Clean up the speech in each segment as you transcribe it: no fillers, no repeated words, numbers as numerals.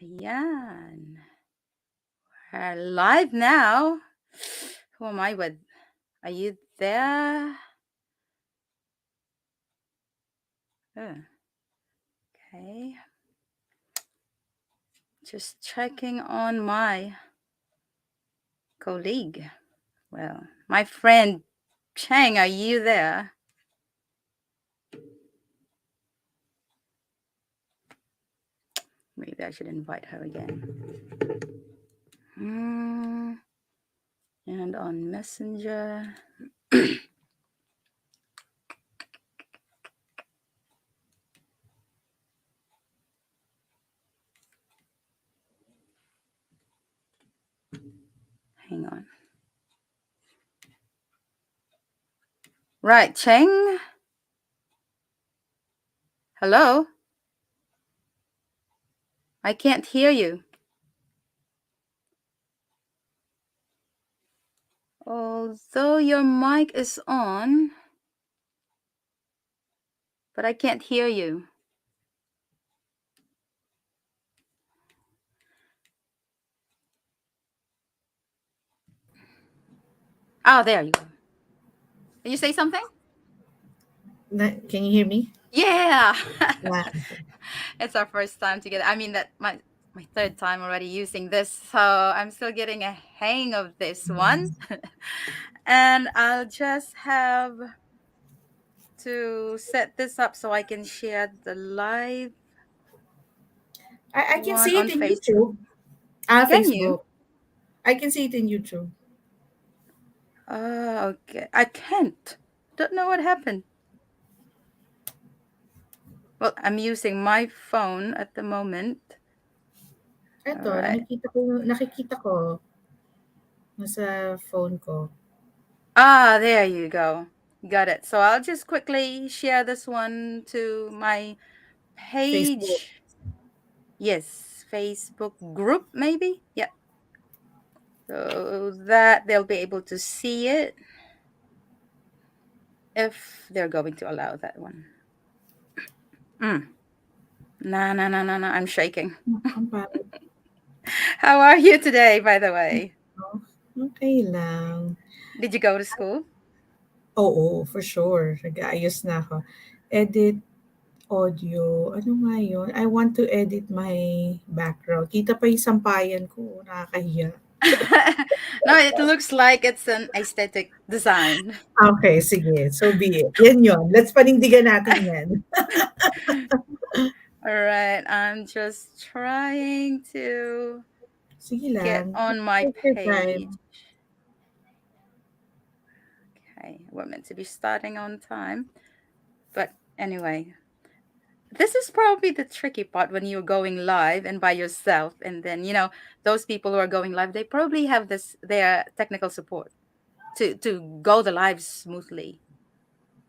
Ayan. We're live now. Who am I with? Are you there? Oh, okay. Just checking on my colleague. Well, my friend Chang, are you there? Maybe I should invite her again. And on Messenger. Hang on. Right, Cheng. Hello? I can't hear you. Although your mic is on, but I can't hear you. Oh, there you go. Did you say something? Can you hear me? Yeah. Yeah. It's our first time together. I mean, that my third time already using this, so I'm still getting a hang of this one. And I'll just have to set this up so I can share the live I can one see it on in Facebook. YouTube. Can you? Facebook. I can see it in YouTube. Okay. I can't. Don't know what happened. Well, I'm using my phone at the moment. All Eto, right. nakikita ko nasa phone ko. There you go. Got it. So I'll just quickly share this one to my Facebook. page. Yes, Facebook group, maybe. Yeah. So that they'll be able to see it if they're going to allow that one. No, no, no, no, no. I'm shaking. Ang pangit. How are you today, by the way? Okay lang. Did you go to school? Oo, for sure. Nag-aayos na ako. Edit audio. Ano nga yun? I want to edit my background. Kita pa yung sampayan ko. Nakakahiya. No, it looks like it's an aesthetic design. Okay, sige. So be it. Yan yun. Let's panindigan natin yan. All right, I'm just trying to Sige get lang. on my Take your page. time. Okay, we're meant to be starting on time. But anyway, this is probably the tricky part when you're going live and by yourself. And then, those people who are going live, they probably have their technical support to go the live smoothly,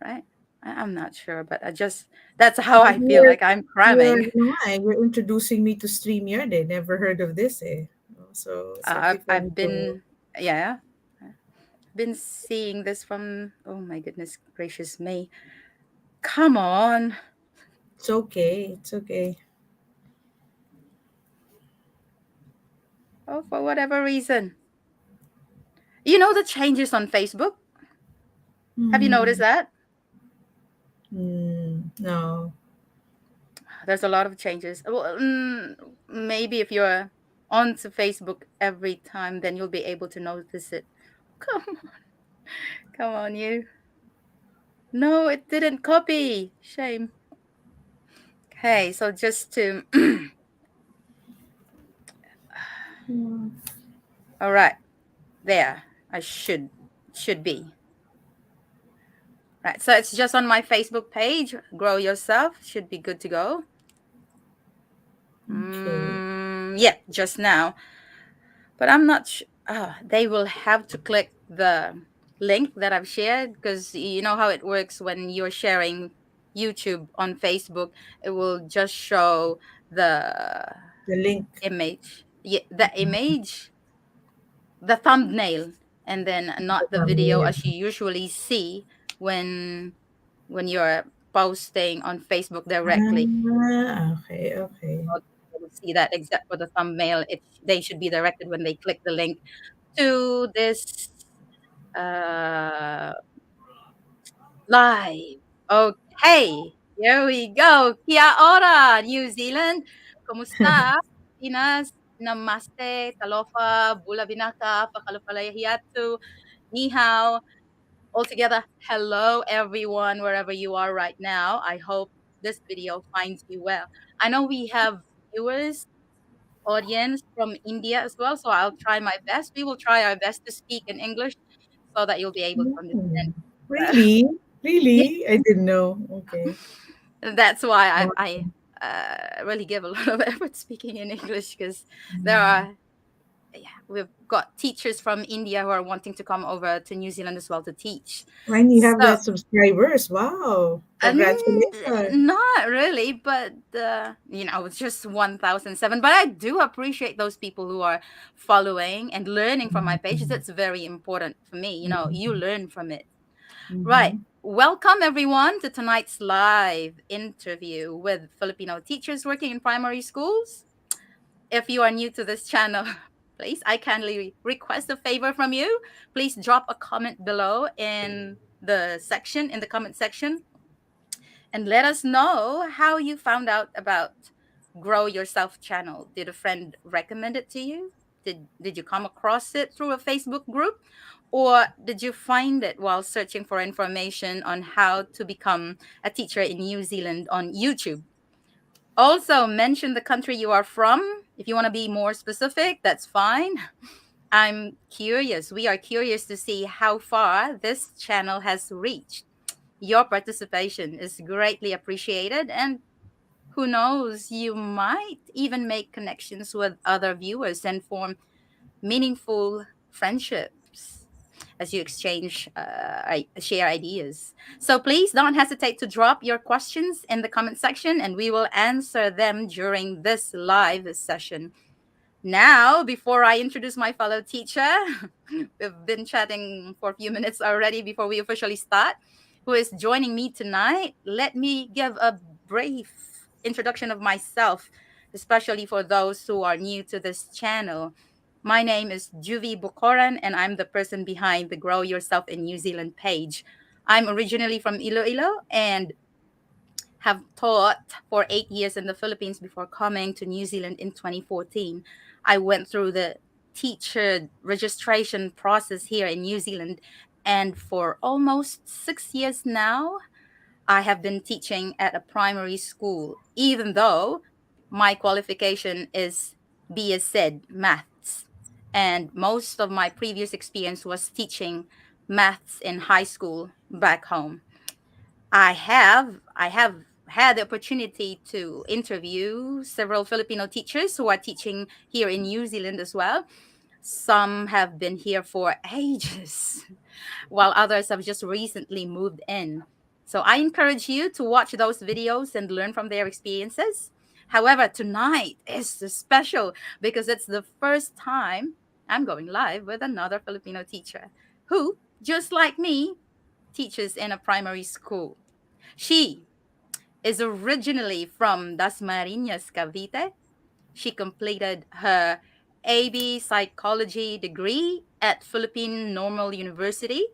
right? I'm not sure, but that's how But I feel like I'm cramming. you're introducing me to StreamYard eh. Never heard of this eh. So, sabi ko I've nito, been, yeah, been seeing this from, oh my goodness gracious me. Come on. it's okay. It's okay. Oh, for whatever reason. You know the changes on Facebook? Have you noticed Hmm. that? No. There's a lot of changes. Well, maybe if you're onto Facebook every time, then you'll be able to notice it. Come on. Come on, you. No, it didn't copy. Shame. Okay, so just to. Hmm. All right. There. I should be. Right. So it's just on my Facebook page. Grow Yourself. Should be good to go. Okay. Yeah, just now. But I'm not sure. They will have to click the link that I've shared because you know how it works when you're sharing YouTube on Facebook. It will just show the The link. image. Yeah, the image, the thumbnail, and then not the video Thumbnail. as you usually see when you're posting on Facebook directly. Ah, okay, okay. see that except for the thumbnail. They should be directed when they click the link to this uh, live. Okay, here we go. Kia ora, New Zealand. Kumusta? Pinas, namaste, talofa, bula binaka, pakalapalahiyatu, ni hao. Altogether, hello everyone, wherever you are right now. I hope this video finds you well. I know we have viewers, audience from India as well, so I'll try my best. We will try our best to speak in English so that you'll be able to understand. Mm. Uh, Really? yeah, Really? I didn't know. Okay. that's why Wow. I really give a lot of effort speaking in English because there Mm. are yeah, we've got teachers from India who are wanting to come over to New Zealand as well to teach. And you have So that subscribers. Wow. And Congratulations. not really, but it's just 1,007. But I do appreciate those people who are following and learning from my pages. Mhm. That's very important for me. You Mhm. learn from it. Right. Mhm. Welcome everyone to tonight's live interview with Filipino teachers working in primary schools. If you are new to this channel, please, I kindly request a favor from you. Please drop a comment below in the comment section, and let us know how you found out about Grow Yourself channel. Did a friend recommend it to you? Did you come across it through a Facebook group, or did you find it while searching for information on how to become a teacher in New Zealand on YouTube? Also, mention the country you are from. If you want to be more specific, that's fine. I'm curious. We are curious to see how far this channel has reached. Your participation is greatly appreciated, and who knows, you might even make connections with other viewers and form meaningful friendships as you share ideas. So please don't hesitate to drop your questions in the comment section, and we will answer them during this live session. Now, before I introduce my fellow teacher, we've been chatting for a few minutes already before we officially start, who is joining me tonight. Let me give a brief introduction of myself, especially for those who are new to this channel. My name is Juvie Bukoran, and I'm the person behind the Grow Yourself in New Zealand page. I'm originally from Iloilo and have taught for 8 years in the Philippines before coming to New Zealand in 2014. I went through the teacher registration process here in New Zealand, and for almost 6 years now, I have been teaching at a primary school, even though my qualification is BSed Maths. And most of my previous experience was teaching maths in high school back home. I have had the opportunity to interview several Filipino teachers who are teaching here in New Zealand as well. Some have been here for ages, while others have just recently moved in. So I encourage you to watch those videos and learn from their experiences. However, tonight is special because it's the first time I'm going live with another Filipino teacher who, just like me, teaches in a primary school. She is originally from Dasmariñas, Cavite. She completed her AB psychology degree at Philippine Normal University,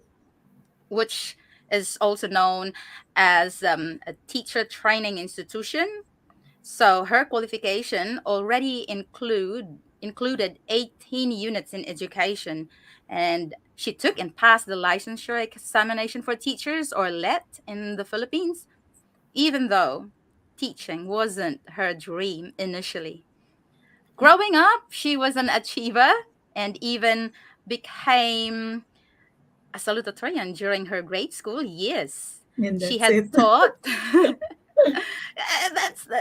which is also known as a teacher training institution. So her qualification already included 18 units in education, and she took and passed the licensure examination for teachers, or LET, in the Philippines, even though teaching wasn't her dream initially. Growing up, she was an achiever and even became a salutatorian during her grade school years. And She that's had it. taught.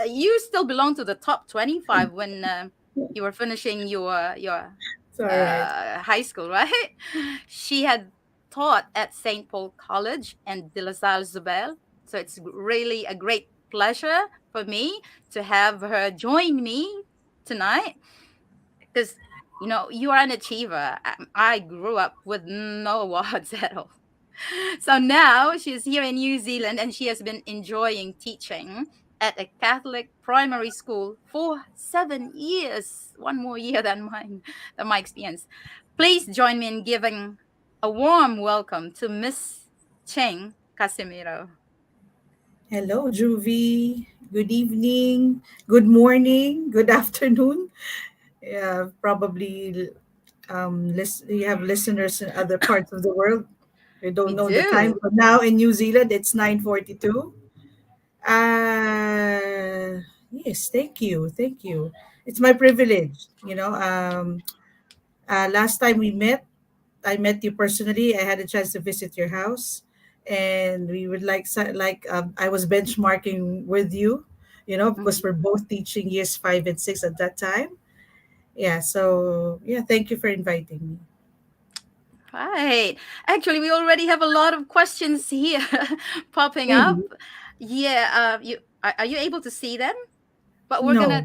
You still belong to the top 25 when you were finishing your It's all right. high school, right? She had taught at St. Paul College and De La Salle Zubel. So it's really a great pleasure for me to have her join me tonight because, you are an achiever. I grew up with no awards at all. So now she's here in New Zealand and she has been enjoying teaching. at a Catholic primary school for 7 years, one more year than my experience. Please join me in giving a warm welcome to Miss Cheng Casimiro. Hello, Juvie. Good evening. Good morning. Good afternoon. Yeah, probably you have listeners in other parts of the world. We We don't know the time. do. But now in New Zealand, it's 9:42. Yes, thank you. Thank you. It's my privilege. Last time we met, I met you personally. I had a chance to visit your house, and we would I was benchmarking with you, because Mhm. we're both teaching years 5 and 6 at that time. Yeah, so yeah, thank you for inviting me. Right. Actually, we already have a lot of questions here popping up. Really? Yeah. You are you able to see them? But No.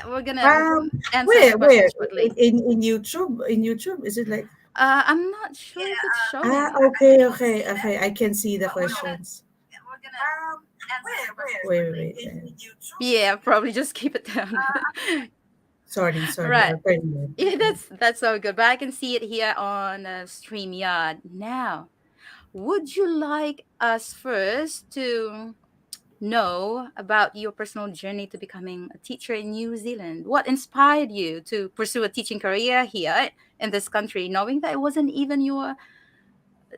we're gonna Um, answer the where? questions shortly. In YouTube? In YouTube, is it like? I'm not sure if it's showing. Okay, okay, okay. I can see the questions. Wait. Yeah, probably just keep it down. Sorry. Right. I'll turn it. Yeah, that's so good. But I can see it here on StreamYard now. Would you like us first to know about your personal journey to becoming a teacher in New Zealand? What inspired you to pursue a teaching career here in this country, knowing that it wasn't even your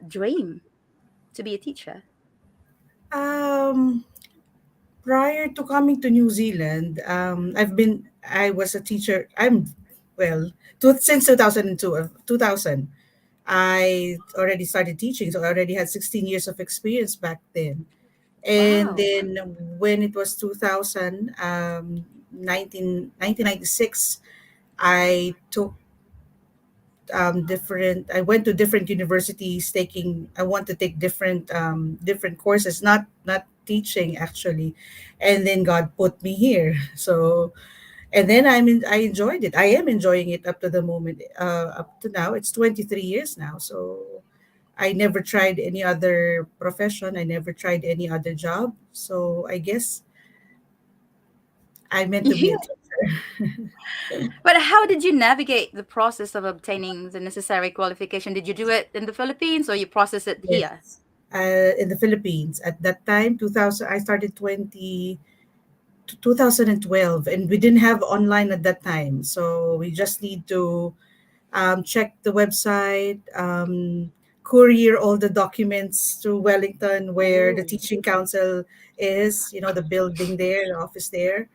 dream to be a teacher? Um, Prior to coming to New Zealand, I was a teacher. Since 2002, 2000, I already started teaching. So I already had 16 years of experience back then. And Wow. then when it was 2000, 1996, I took different I went to different universities taking I want to take different courses, not teaching actually. And then God put me here. So, and then I enjoyed it. I am enjoying it up to the moment. Up to now, it's 23 years now. So I never tried any other profession. I never tried any other job. So I guess I meant to be a teacher. But how did you navigate the process of obtaining the necessary qualification? Did you do it in the Philippines or you process it here? Yes. In the Philippines at that time, 2000, I started 2012, and we didn't have online at that time. So we just need to check the website, courier all the documents to Wellington, where the Oh, teaching council is, the building there, the office there.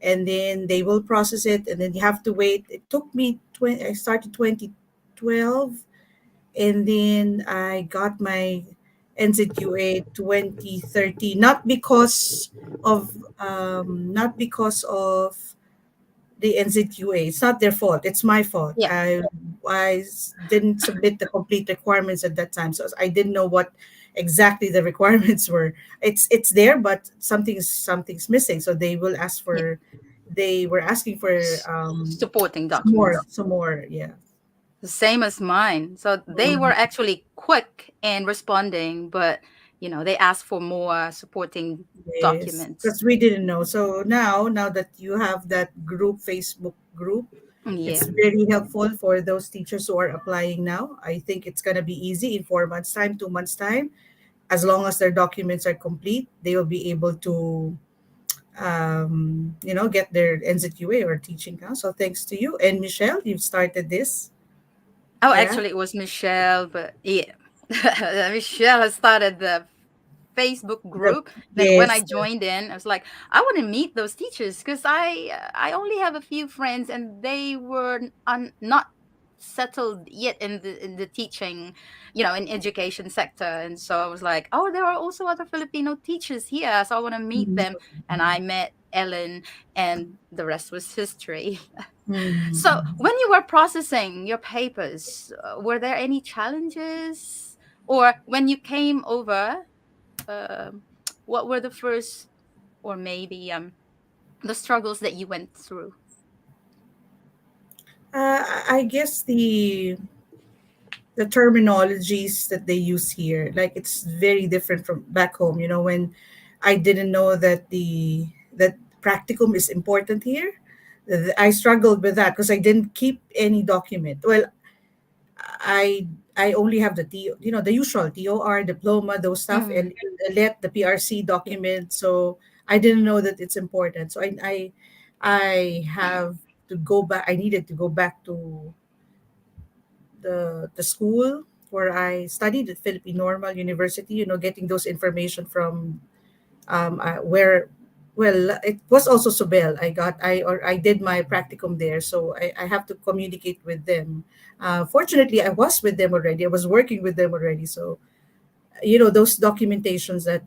And then they will process it, and then you have to wait. It took me, I started 2012, and then I got my NZQA 2030. Not because of the NZQA. It's not their fault. It's my fault. yeah. Didn't submit the complete requirements at that time, so I didn't know what exactly the requirements were. It's there, but something's missing. So they will ask Yeah. for. They were asking for Supporting some more, documents. some more. Yeah. The same as mine. So they were actually quick in responding, but they asked for more supporting Yes, documents. because we didn't know. So now that you have that group, Facebook group, Yeah. it's very helpful for those teachers who are applying now. I think it's gonna be easy in 4 months' time, 2 months' time. As long as their documents are complete, they will be able to, get their NZQA or teaching council. Thanks to you and Michelle, you've started this. Oh, Yeah. actually, it was Michelle, but yeah. Michelle has started the Facebook The group. Then when I yes. joined in, I was like, I want to meet those teachers because I only have a few friends and they were not settled yet in the teaching, in education sector. And so I was like, oh, there are also other Filipino teachers here, so I want to meet them. And I met Ellen, and the rest was history. So, Mhm. when you were processing your papers, were there any challenges? Or when you came over, um what were the first, or maybe the struggles that you went through? I guess the terminologies that they use here, like it's very different from back home. When I didn't know that that practicum is important here. I struggled with that because I didn't keep any document. Well, I only have the the usual TOR, diploma, those stuff, Mm. and let the PRC Yeah. document. So I didn't know that it's important. So I have to go back. I needed to go back to the school where I studied at Philippine Normal University. Getting those information from where. Well, it was also Sobel. I did my practicum there, so I have to communicate with them. Fortunately, I was with them already. I was working with them already, so those documentations that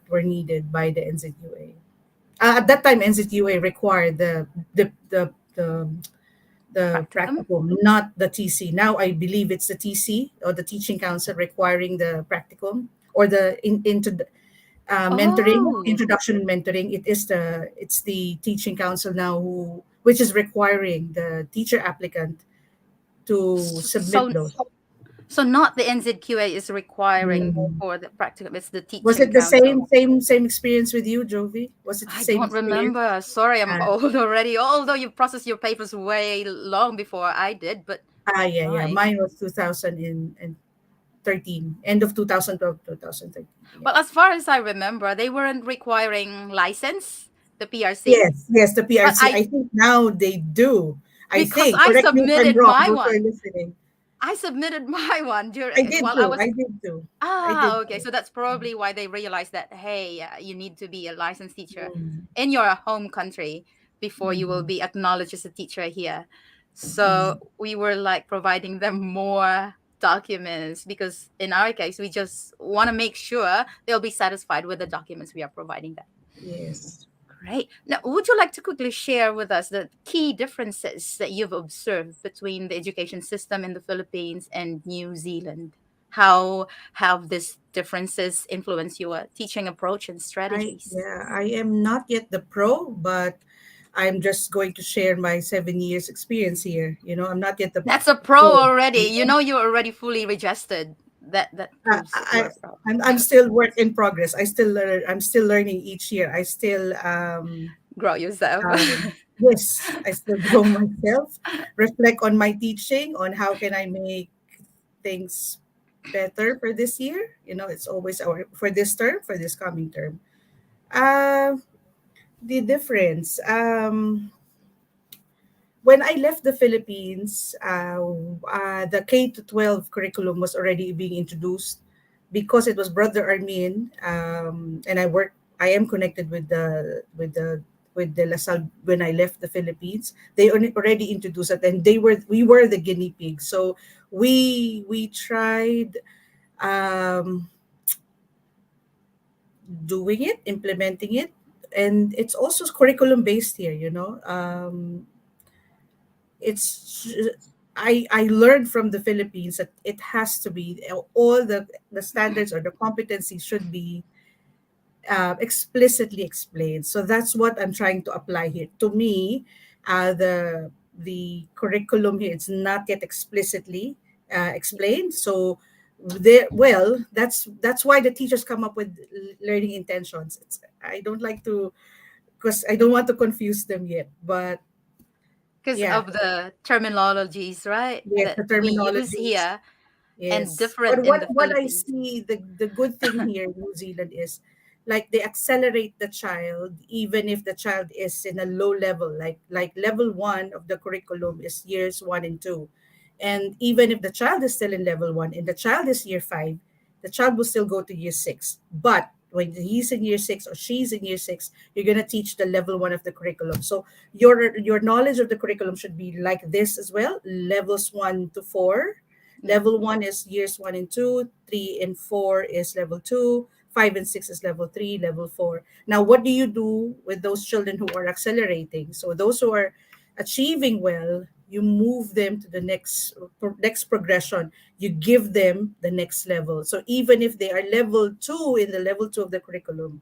were needed by the NZQA. At that time, NZQA required the Practicum. practicum, not the TC. Now I believe it's the TC or the Teaching Council requiring the practicum or the into mentoring, Oh, introduction and mentoring. It's the Teaching Council now which is requiring the teacher applicant to submit so those. so not the NZQA is requiring Mm. for the practicum, it's the Was teaching it the council. same experience with you, Jovi? Was it the I same don't experience? remember. Sorry, I'm Uh, old already. Although you processed your papers way long before I did, but yeah. my. Mine was 2013, end of 2012, 2013. Yeah. Well, as far as I remember, they weren't requiring license, the PRC. Yes, the But PRC. I I think now they do. I because think. Correct me if I'm wrong, those who are listening. I submitted my one during I did while I too. was. I did too. I Ah, did okay. too. So that's probably why they realized that, hey, you need to be a licensed teacher Mm, in your home country before you will mm, be acknowledged as a teacher here. So mm. we were like providing them more documents because in our case, we just want to make sure they'll be satisfied with the documents we are providing them. Yes. Great. Now, would you like to quickly share with us the key differences that you've observed between the education system in the Philippines and New Zealand? How have these differences influenced your teaching approach and strategies? I am not yet the pro, but I'm just going to share my 7 years experience here. I'm not yet the That's a pro pro. already. You know you're already fully registered. That I, proves that you're I a pro. I'm still work in progress. I'm still learning each year. I still Grow yourself. yes, I still grow myself, reflect on my teaching, on how can I make things better for this year. It's always our for this term, for this coming term. Uh, the difference. When I left the Philippines, the K to 12 curriculum was already being introduced because it was Brother Armin, and I am connected with the LaSalle when I left the Philippines. They already introduced it, and we were the guinea pigs. So we tried um, doing it, implementing it, and it's also curriculum based here. It's I learned from the Philippines that it has to be all the standards or the competencies should be explicitly explained. So that's what I'm trying to apply here. To me, the curriculum here it's not yet explicitly explained. So that's why the teachers come up with learning intentions. I don't like to because I don't want to confuse them yet. But Because yeah, of the terminologies, right? yes, That the we use terminologies. here and Yes. different But in what the what I Philippines. see the good thing here in New Zealand is like they accelerate the child even if the child is in a low level like level 1 of the curriculum is years 1 and 2. And even if the child is still in level 1 and the child is year 5, the child will still go to year 6. But when he's in year 6 or she's in year 6, you're going to teach the level 1 of the curriculum. So your knowledge of the curriculum should be like this as well, levels 1 to 4. Yeah. Level 1 is years 1 and 2, 3 and 4 is level 2, 5 and 6 is level 3, level 4. Now, what do you do with those children who are accelerating? So, those who are achieving well, you move them to the next progression. You give them the next level. So, even if they are level 2 in the level 2 of the curriculum,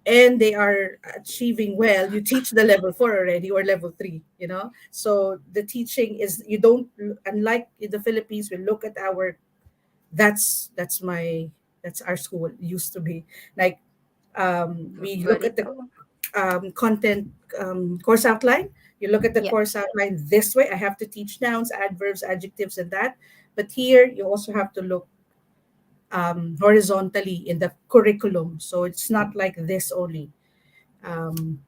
and they are achieving well, you teach the level 4 already or level 3, so the teaching is you don't, unlike in the Philippines, we look at our that's our school used to be like we look at the Vertical. content, course outline. You look at the Yeah. course outline this way. I have to teach nouns, adverbs, adjectives, and that. But here, you also have to look horizontally in the curriculum. So it's not like this only. Um,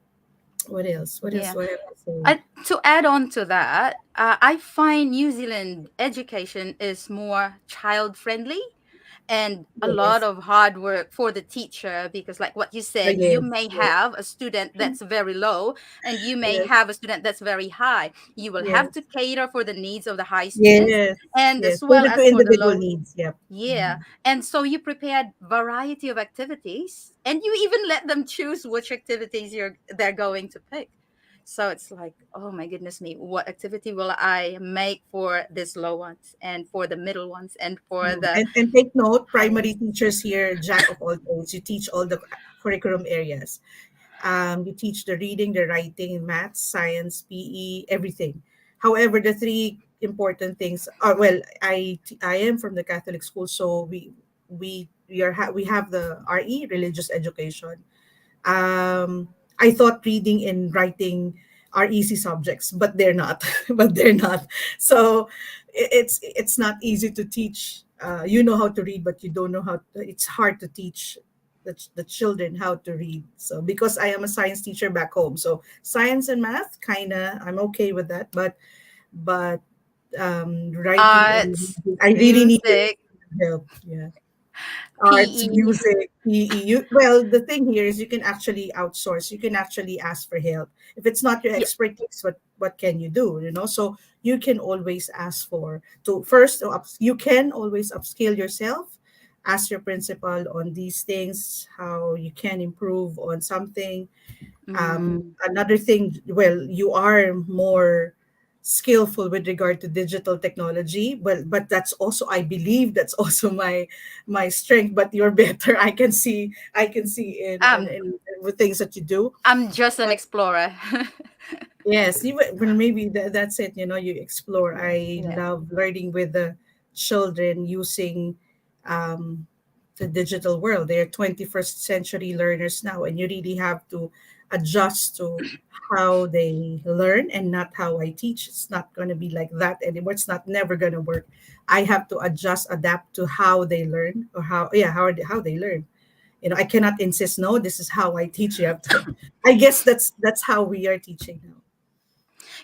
what else? What else? Yeah. What else? So, To add on to that, I find New Zealand education is more child friendly and a lot yes. of hard work for the teacher because, like what you said, you Yes. may Yes. have a student that's very low and you may Yes. have a student that's very high. You will have to Yes. cater for the needs of the high students Yes. and Yes. as well Cater to as for the individual low. needs. Yep. Yeah. Mhm. And so you prepared variety of activities and you even let them choose which activities they're going to pick. So it's like, oh my goodness me, what activity will I make for this low ones and for the middle ones and for Mm. the And take note, primary highest? teachers here, jack of all trades. You teach all the curriculum areas. You teach the reading, the writing, maths, science, PE, everything. However, the three important things are, well, I am from the Catholic school, so we have the RE, religious education. um, I thought reading and writing are easy subjects, but they're not. But they're not. So it's not easy to teach. You know how to read, but you don't know how. It's hard to teach the children how to read. So because I am a science teacher back home, so science and math, kinda, I'm okay with that. But writing and Arts, reading, I really needed music, help. Yeah. Arts, PE. music, PE. Well, the thing here is you can actually outsource. You can actually ask for help. If it's not your Yeah. expertise, what can you do? You know, so you can always ask for to first you can always upskill yourself. Ask your principal on these things, how you can improve on something. Mm. Another thing, well, you are more skillful with regard to digital technology, well, but that's also, I believe, that's also my strength. But you're better. I can see Um, in with things that you do. I'm just an But explorer. yes, well, maybe that's it. You explore. I Yeah. love learning with the children using um, the digital world. They're 21st century learners now, and you really have to adjust to how they learn and not how I teach. It's not going to be like that anymore. It's not never going to work. I have to adjust, adapt to how they learn, or how they learn. I cannot insist. No, this is how I teach. You have to. I guess that's how we are teaching now.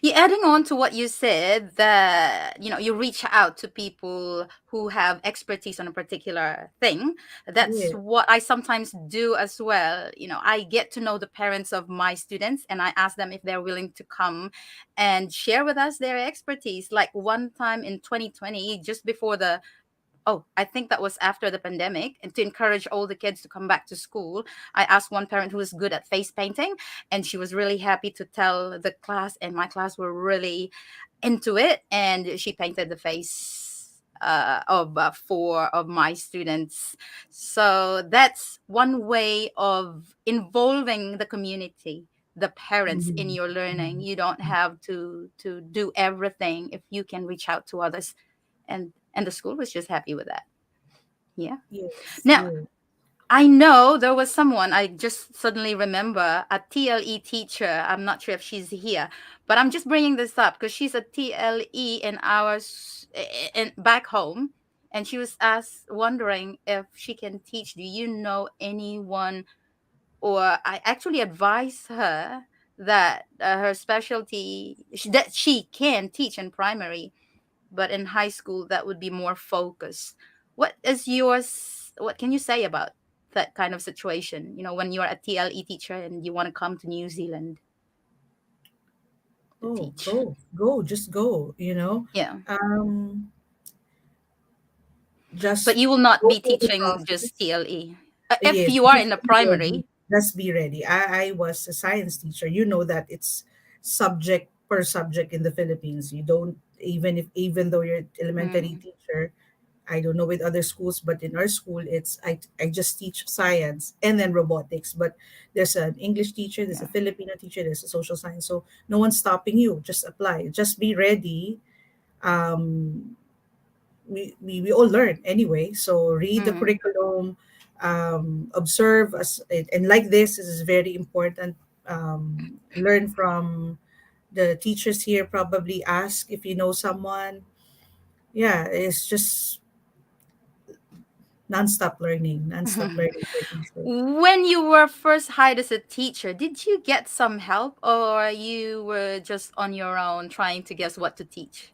Yeah, adding on to what you said, that you reach out to people who have expertise on a particular thing. That's Yeah. what I sometimes do as well. I get to know the parents of my students and I ask them if they're willing to come and share with us their expertise. Like one time in 2020, just before the oh, I think that was after the pandemic, and to encourage all the kids to come back to school, I asked one parent who was good at face painting, and she was really happy to tell the class, and my class were really into it, and she painted the face of four of my students. So that's one way of involving the community, the parents, in Mhm. your learning. Mhm. You don't have to do everything if you can reach out to others, and the school was just happy with that. Yeah. Yes, Now, yes. I know there was someone, I just suddenly remember, a TLE teacher. I'm not sure if she's here, but I'm just bringing this up because she's a TLE in in back home, and she was asked wondering if she can teach. Do you know anyone? Or I actually advise her that her specialty, that she can teach in primary, but in high school that would be more focused. What is yours? What can you say about that kind of situation, when you're a TLE teacher and you want to come to New Zealand to Oh, teach? go, just go. Yeah, Um, but just you will not go be through the teaching just process. TLE. If Yes, you are in just the be ready. primary. Just be ready. I was a science teacher. You know that it's subject per subject in the Philippines. You don't, even though you're elementary Mm, teacher, I don't know with other schools, but in our school, I just teach science and then robotics. But there's an English teacher, there's a yeah. Filipino teacher, there's a social science. So no one's stopping you. Just apply. Just be ready. Um, we all learn anyway. So read the Mm, curriculum, observe, and like this is very important. learn from the teachers here, probably ask if you know someone. Yeah, it's just nonstop learning for teachers. When you were first hired as a teacher, did you get some help or you were just on your own trying to guess what to teach?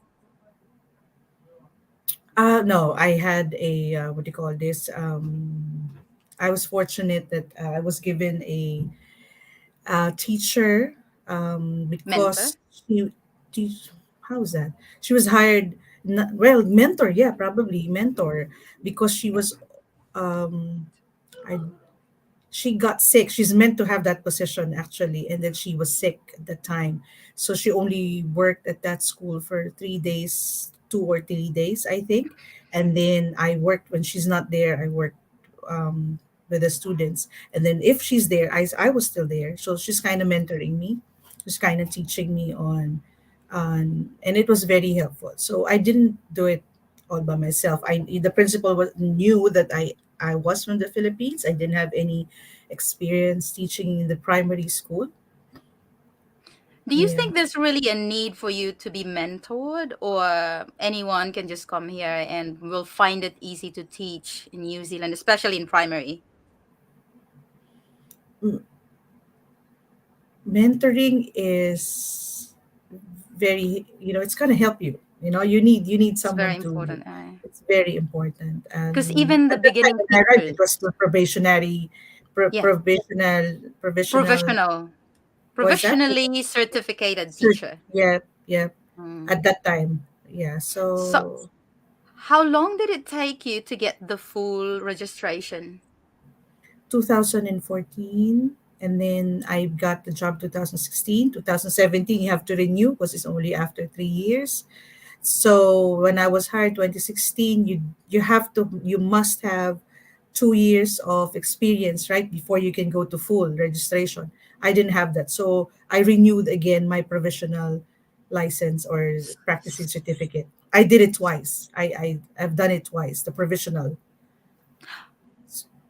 No, I had a what do you call this? I was fortunate that I was given a teacher Mentor? because she how is that? She was hired. Well, mentor, yeah, probably mentor because she was I she got sick. She's meant to have that position actually, and then she was sick at the time. So she only worked at that school for 3 days, 2 or 3 days, I think. And then I worked when she's not there. I worked with the students, and then if she's there, I was still there. So she's kind of mentoring me. She's kind of teaching me and it was very helpful. So I didn't do it all by myself. The principal knew that I was from the Philippines. I didn't have any experience teaching in the primary school. Do you Yeah. think there's really a need for you to be mentored, or anyone can just come here and will find it easy to teach in New Zealand, especially in primary? M- Mentoring is very, it's going to help you. You need It's very someone to. important. It's very important. Because And even the at that time, beginning when I arrived, it teachers, was for probationary, yeah, provisional. professional, Was that? professionally certificated Sure. teacher. Yeah, yeah. Mm. At that time, yeah. So, So how long did it take you to get the full registration? 2014, and then I got the job 2016. 2017 you have to renew because it's only after 3 years. So when I was hired 2016, you must have 2 years of experience, right, before you can go to full registration. I didn't have that, so I renewed again my provisional license or practicing certificate. I did it twice. I've done it twice, the provisional.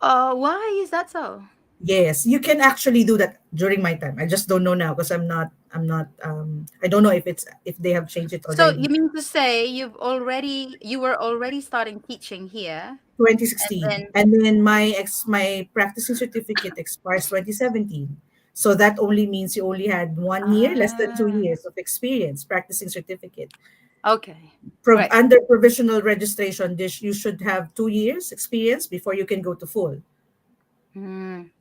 Why is that so? Yes, you can actually do that during my time. I just don't know now because I don't know if they have changed it So you already. mean to say you were already starting teaching here, and 2016. then And then my practicing certificate expires 2017. So that only means you only had 1 year, less than two ah, years of experience practicing certificate. okay, right. Under provisional registration, you should have 2 years experience before you can go to full.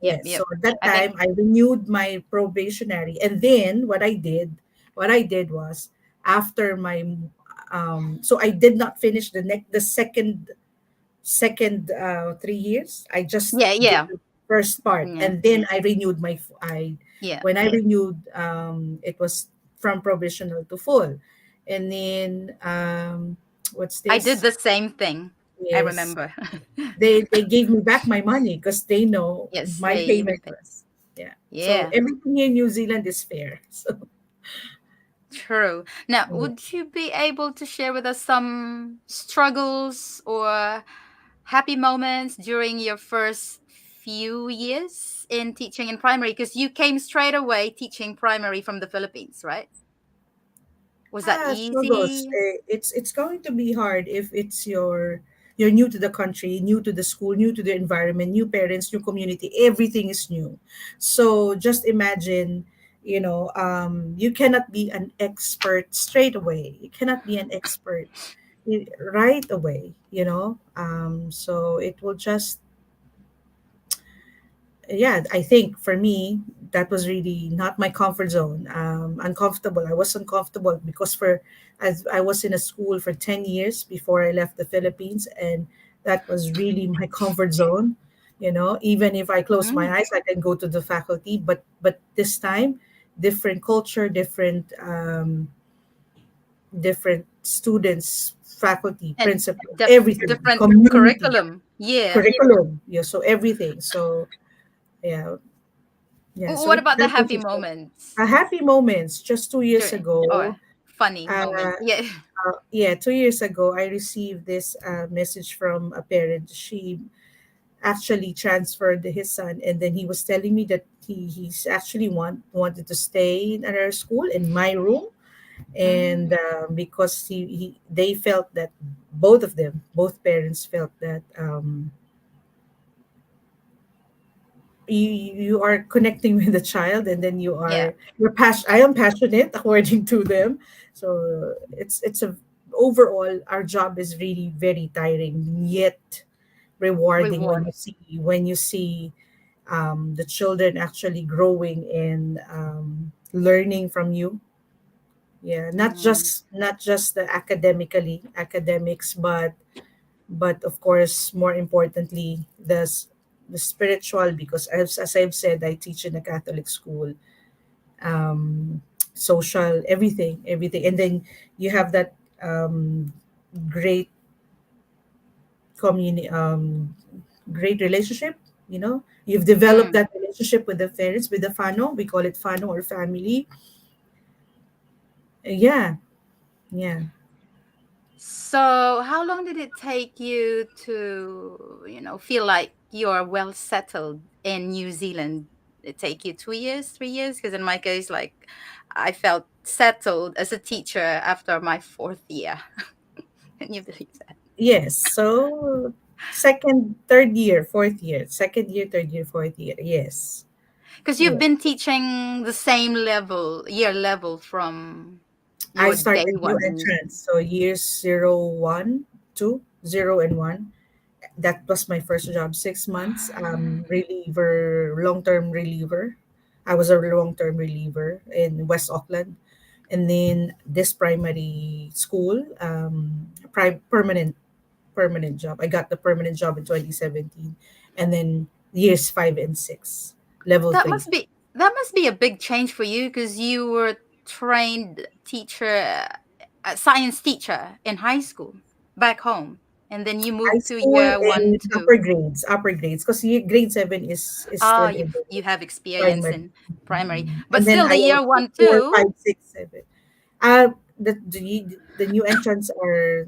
Yep, Yes. So yep. at that I think time, I renewed my probationary, and then what I did was after so I did not finish the second 3 years. I just yeah, did yeah, the first part, yeah, and then I renewed my f- I yeah. when I renewed, it was from provisional to full, and then what's I did this? the same thing. I Yes, remember. they gave me back my money because they know Yes, my they payment even pay. was, yeah. So Yeah, everything in New Zealand is fair. So true. Now, yeah. would you be able to share with us some struggles or happy moments during your first few years in teaching in primary? Because you came straight away teaching primary from the Philippines, right? Was that Struggles. easy? It's going to be hard if you're new to the country, new to the school, new to the environment, new parents, new community. Everything is new. So just imagine, you cannot be an expert straight away. You cannot be an expert right away. So it will just, yeah, I think for me that was really not my comfort zone. Uncomfortable. I was uncomfortable because as I was in a school for 10 years before I left the Philippines, and that was really my comfort zone. Even if I close my Mm. eyes, I can go to the faculty, but this time, different culture, different students, faculty, And principal, def- everything, different community, curriculum. Yeah. curriculum, yeah, so everything. So yeah. Yeah, so What about the that was happy just moments a happy moments. Just 2 years during, or ago, funny uh, moments? Yeah. yeah, 2 years ago, I received this message from a parent. actually transferred his son, and then he was telling me that he's actually wanted to stay in our school in my room, and Mm, because they felt that both of them, both parents felt that you are connecting with the child, and then yeah. I am passionate according to them. So it's a overall, our job is really very tiring yet rewarding when you Rewarding. see the children actually growing and learning from you. Yeah, Mm, not just the academics, but of course, more importantly, the spiritual, because as I've said, I teach in a Catholic school. Social, everything, and then you have that great communi- um great relationship. You've developed mm. that relationship with the parents, with the fano, we call it fano or family. Yeah, yeah. So, how long did it take you to, feel like you're well settled in New Zealand? It take you 2 years, 3 years? Because in my case, like, I felt settled as a teacher after my fourth year. Can you believe that? Yes. So second, third year, fourth year, second year, third year, fourth year. Yes. Because you've Yeah. been teaching the same level, year level from I your day started new one in New entrance. Zealand. So years 0, 1, 2, 0 and 1. That was my first job. 6 months. Reliever, long-term reliever. I was a long-term reliever in West Auckland. And then this primary school, permanent job. I got the permanent job in 2017, and then years 5 and 6, level That 3. must be that must be a big change for you because you were trained teacher, a science teacher in high school back home, and then you High moved to school year one, and two. upper grades, because grade 7 is Ah, still you in the you have experience primary. in primary, but And then still I the year also one, 4, two. 5, 6, 7. The new entrants are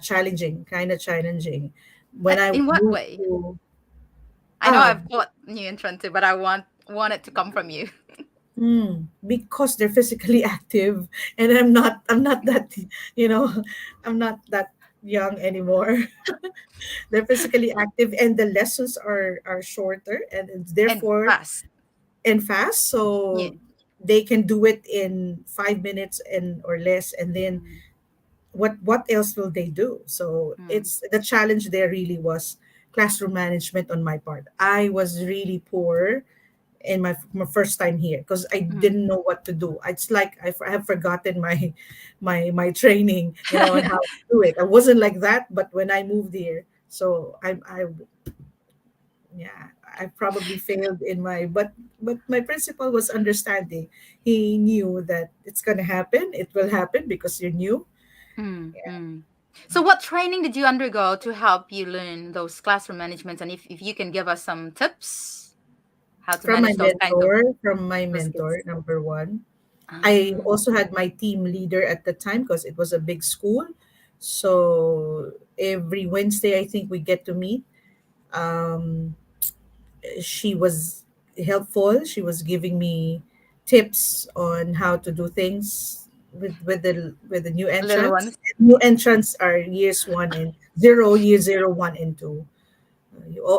challenging, kind of challenging. When I In what moved way? to I know ah I've taught new entrant too, but I want it to come from you. because they're physically active, and I'm not that, you know I'm not that young anymore. They're physically active, and the lessons are shorter, and And therefore fast. and fast, Yeah. so they can do it in 5 minutes and or less, and then Mm, what else will they do? So mm, it's the challenge there really was classroom management on my part. I was really poor in my first time here, because I mm. didn't know what to do. It's like I have forgotten my training, and how to do it. I wasn't like that, but when I moved here, so I yeah, I probably failed in my, but my principal was understanding. He knew that it's gonna happen. It will happen because you're new. Mm, mm. So, what training did you undergo to help you learn those classroom managements? And if you can give us some tips, how to From my manage those kinds of mentor, those kids. number one. I Ah, also had my team leader at the time, because it was a big school. So every Wednesday, I think we get to meet. Um, she was helpful. She was giving me tips on how to do things with the new little entrants. ones. New entrants are years 1 and 0, year 0, 1 and 2,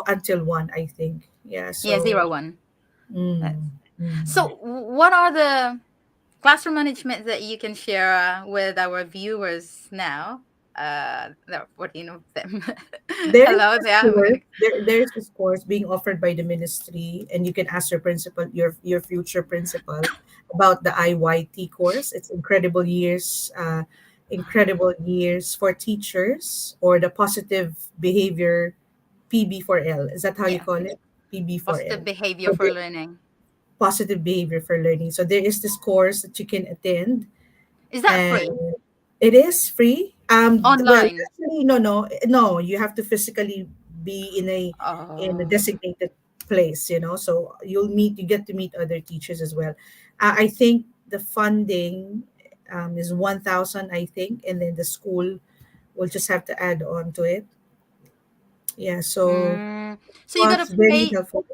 until 1, I think. Yeah. Yeah, So, 01. That's mm, mm. so. What are the classroom management that you can share with our viewers now? There are 14 of them. There is Hello this there. I'm course. gonna. There's this course being offered by the ministry, and you can ask your principal, your future principal, about the IYT course. It's incredible years for teachers, or the positive behavior, PB4L. Is that how you Yeah, call it? positive PB4L. behavior So for learning. positive behavior for learning. So there is this course that you can attend, Is that and free? it is free. Well, Online. actually, no. You have to physically be in a Oh. designated place. So you get to meet other teachers as well. I think the funding is 1,000, I think, and then the school will just have to add on to it. Yeah, so Mm. it So you was gotta very pay. helpful.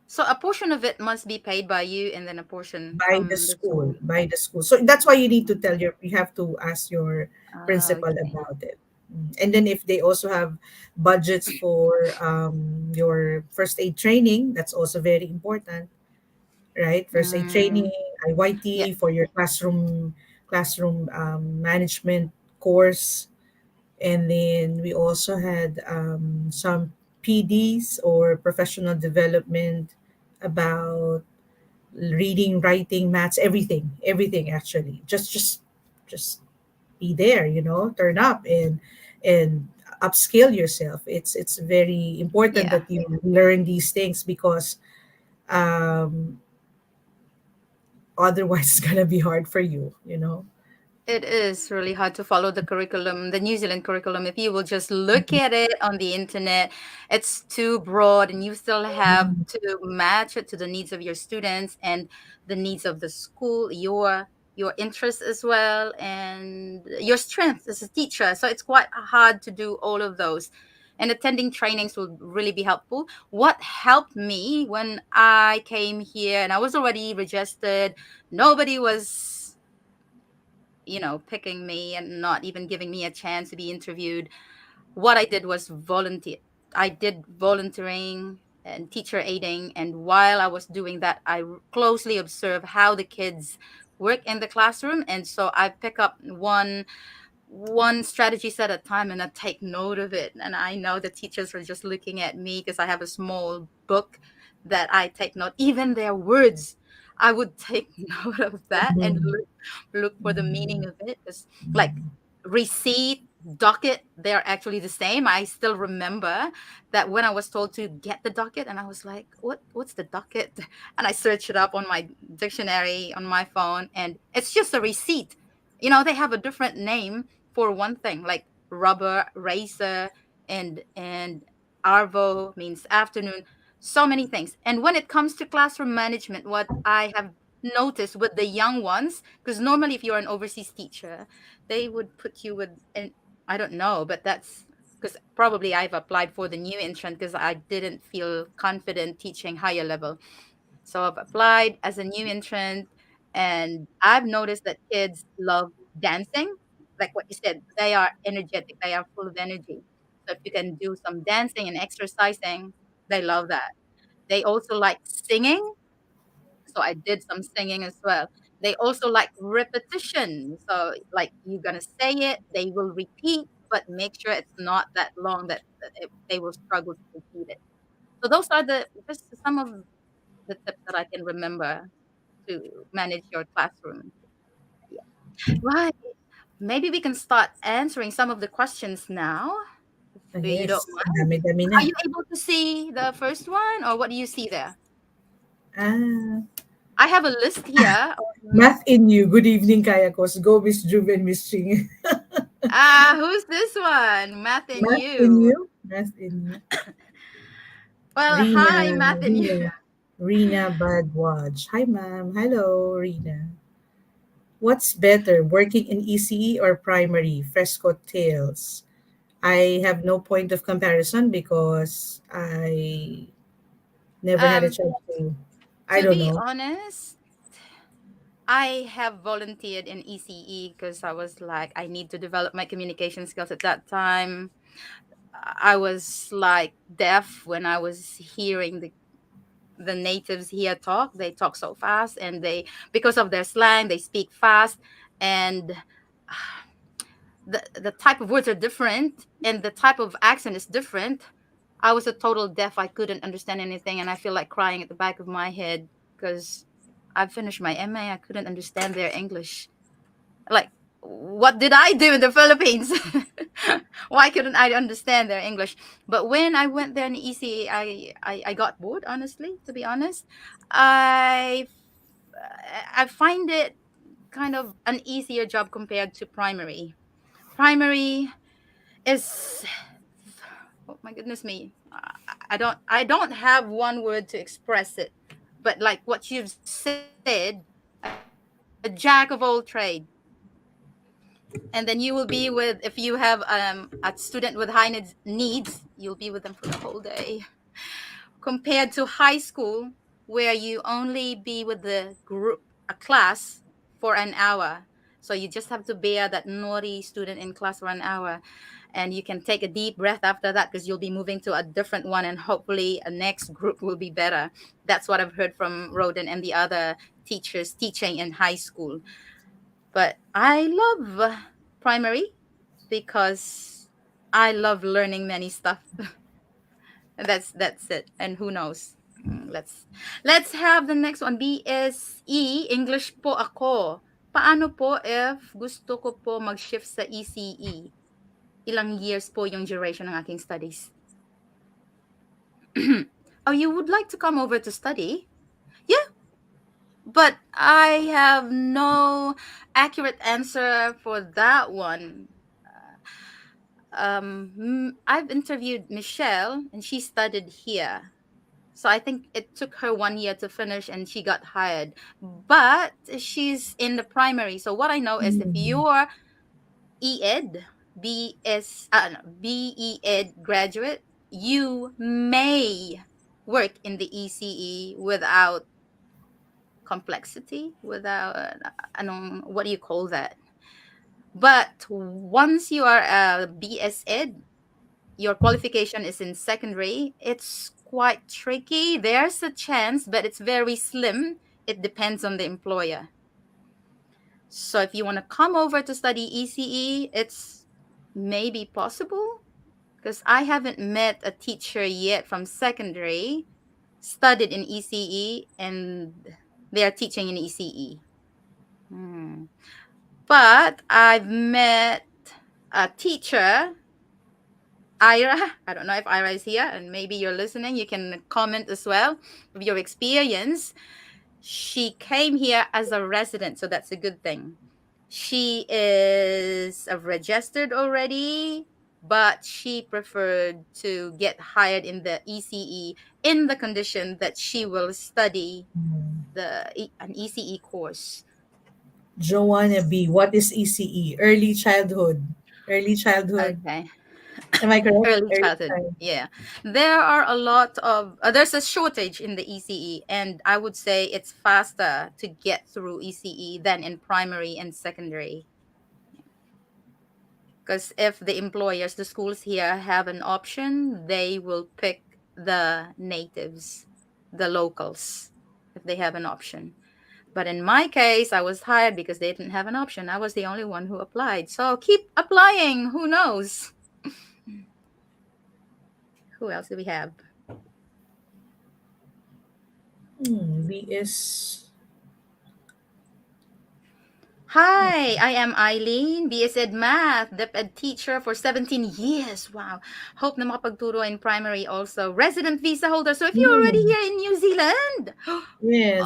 So a portion of it must be paid by you, and then a portion By the from the school, school. by the school. So that's why you need to tell your, you have to ask your Ah, principal okay. about it. And then if they also have budgets for your first aid training, that's also very important, right? First aid Mm. training, Yeah, IYT for your classroom management course. And then we also had some PDs or professional development about reading, writing, maths, everything actually. Just be there, turn up and upskill yourself. It's very important yeah. that you learn these things because um, otherwise it's gonna be hard for you. It is really hard to follow the curriculum, the New Zealand curriculum. If you will just look at it on the internet, it's too broad, and you still have Mhm. to match it to the needs of your students and the needs of the school, your interests as well, and your strengths as a teacher. So it's quite hard to do all of those. And attending trainings will really be helpful. What helped me when I came here and I was already registered, nobody was picking me and not even giving me a chance to be interviewed. What I did was volunteer. I did volunteering and teacher aiding. And while I was doing that, I closely observed how the kids work in the classroom. And so I pick up one strategy set at a time and I take note of it. And I know the teachers were just looking at me because I have a small book that I take note, even their words. I would take note of that and Mhm. look for the meaning Mhm. of it. Because like receipt, docket, they're actually the same. I still remember that when I was told to get the docket, and I was like, what's the docket? And I searched it up on my dictionary on my phone, and it's just a receipt. They have a different name for one thing, like rubber, razor, and arvo means afternoon, so many things. And when it comes to classroom management, what I have noticed with the young ones, because normally if you're an overseas teacher, they would put you with, and I don't know, but that's because probably I've applied for the new entrant because I didn't feel confident teaching higher level. So I've applied as a new entrant, and I've noticed that kids love dancing. Like what you said, they are energetic, they are full of energy. So if you can do some dancing and exercising, they love that. They also like singing. So I did some singing as well. They also like repetition. So like you're gonna say it, they will repeat, but make sure it's not that long that they will struggle to repeat it. So those are just some of the tips that I can remember to manage your classroom. Yeah. Right. Maybe we can start answering some of the questions now, if you Yes, don't ang mind. dami-dami na. Are you able to see the first one, or what do you see there? Ah, I have a list here. math in you. Good evening, Kaya Kos. Go, Miss Juve and Miss Ching. Who's this one? Math and Math in you. you. Math in you. Well, Rina, hi, Math and you. Rina Badwaj. Hi, ma'am. Hello, Rina. What's better, working in ECE or primary? Fresco Tales. I have no point of comparison because I never had a Um, chance to. I to don't be know. honest, I have volunteered in ECE because I was like, I need to develop my communication skills at that time. I was like deaf when I was hearing the natives here talk. They talk so fast, and they, because of their slang, they speak fast, and the type of words are different, and the type of accent is different. I was a total deaf. I couldn't understand anything, and I feel like crying at the back of my head because I finished my MA. I couldn't understand their English. Like, what did I do in the Philippines? Why couldn't I understand their English? But when I went there in ECA, I got bored, honestly, to be honest. I I find it kind of an easier job compared to primary. Primary is, oh my goodness me. I don't have one word to express it. But like what you've said, a jack of all trade. And then you will be with, if you have a student with high needs, you'll be with them for the whole day, compared to high school where you only be with the group, a class, for an hour. So you just have to bear that naughty student in class for an hour, and you can take a deep breath after that because you'll be moving to a different one, and hopefully a next group will be better. That's what I've heard from Roden and the other teachers teaching in high school. But I love primary because I love learning many stuff. That's it. And who knows? Let's have the next one. BSE English po ako. Paano po if gusto ko po mag-shift sa ECE? Ilang years po yung duration ng aking studies? Oh, you would like to come over to study? Yeah, but I have no accurate answer for that one. I've interviewed Michelle, and she studied here. So I think it took her 1 year to finish, and she got hired. But she's in the primary. So what I know is if Mm. you're ED, no, BEd graduate, you may work in the ECE without complexity, without what do you call that? But once you are a BS Ed, your qualification is in secondary, it's quite tricky. There's a chance, but it's very slim. It depends on the employer. So if you want to come over to study ECE, it's maybe possible because I haven't met a teacher yet from secondary studied in ECE and they are teaching in ECE. But I've met a teacher, Ira. I don't know if Ira is here, and maybe you're listening. You can comment as well of your experience. She came here as a resident, so that's a good thing. She is registered already, but she preferred to get hired in the ECE in the condition that she will study an ECE course. Joanna B, what is ECE? Early childhood. Early childhood. Okay. Am I correct? Early Early childhood. childhood. Yeah. There are a lot of, there's a shortage in the ECE, and I would say it's faster to get through ECE than in primary and secondary. Because if the employers, the schools here have an option, they will pick the natives, the locals, if they have an option. But in my case, I was hired because they didn't have an option. I was the only one who applied. So keep applying. Who knows? Who else do we have? BS. Hi, I am Eileen, BS Ed Math, DepEd teacher for 17 years. Wow. Hope na makapagturo in primary also. Resident visa holder. So if you're already Hmm. here in New Zealand, Yes.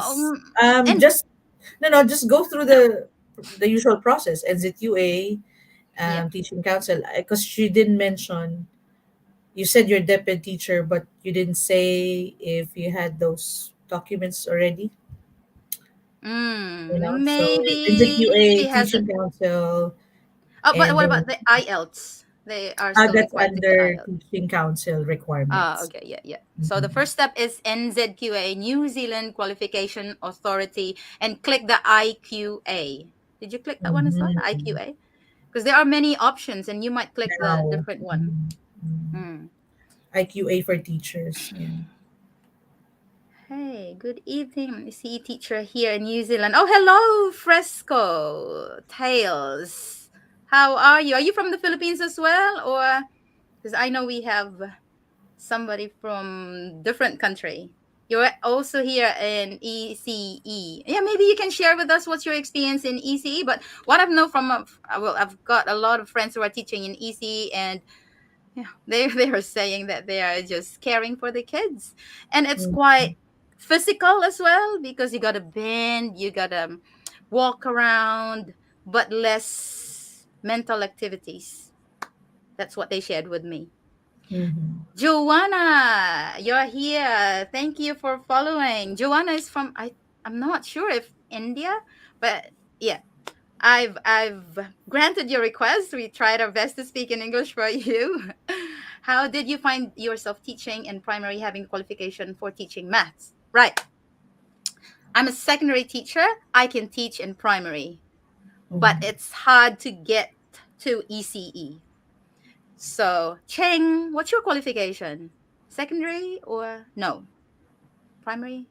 and Just no, just go through the usual process. NZQA, yeah. teaching council. Because she didn't mention. You said you're deputy teacher, but you didn't say if you had those documents already. So Maybe NZQA, she teaching hasn't. council, Oh, but and what then about the IELTS? They are still that's required to do under IELTS. teaching council Ah, requirements. okay, yeah. So the Mhm. first step is NZQA, New Zealand Qualification Authority, and click the IQA. Did you click that one as well, the Mhm. IQA? Because there are many options, and you might click the Now, different one. mhm, mhm. Hmm. IQA for teachers. Yeah. Hey, good evening. I see teacher here in New Zealand. Oh, hello, Fresco Tales. How are you? Are you from the Philippines as well, or because I know we have somebody from different country. You're also here in ECE. Yeah, maybe you can share with us what's your experience in ECE. But what I've known from, well, I've got a lot of friends who are teaching in ECE, and yeah, they are saying that they are just caring for the kids, and it's Mm, quite physical as well because you gotta bend, you gotta walk around, but less mental activities. That's what they shared with me. mhm. Joanna, you're here. Thank you for following. Joanna is from I'm not sure if India, but yeah, I've granted your request. We tried our best to speak in English for you. How did you find yourself teaching in primary, having qualification for teaching maths? Right. I'm a secondary teacher. I can teach in primary, but Mhm. it's hard to get to ECE. So, Cheng, what's your qualification? Secondary or no? Primary?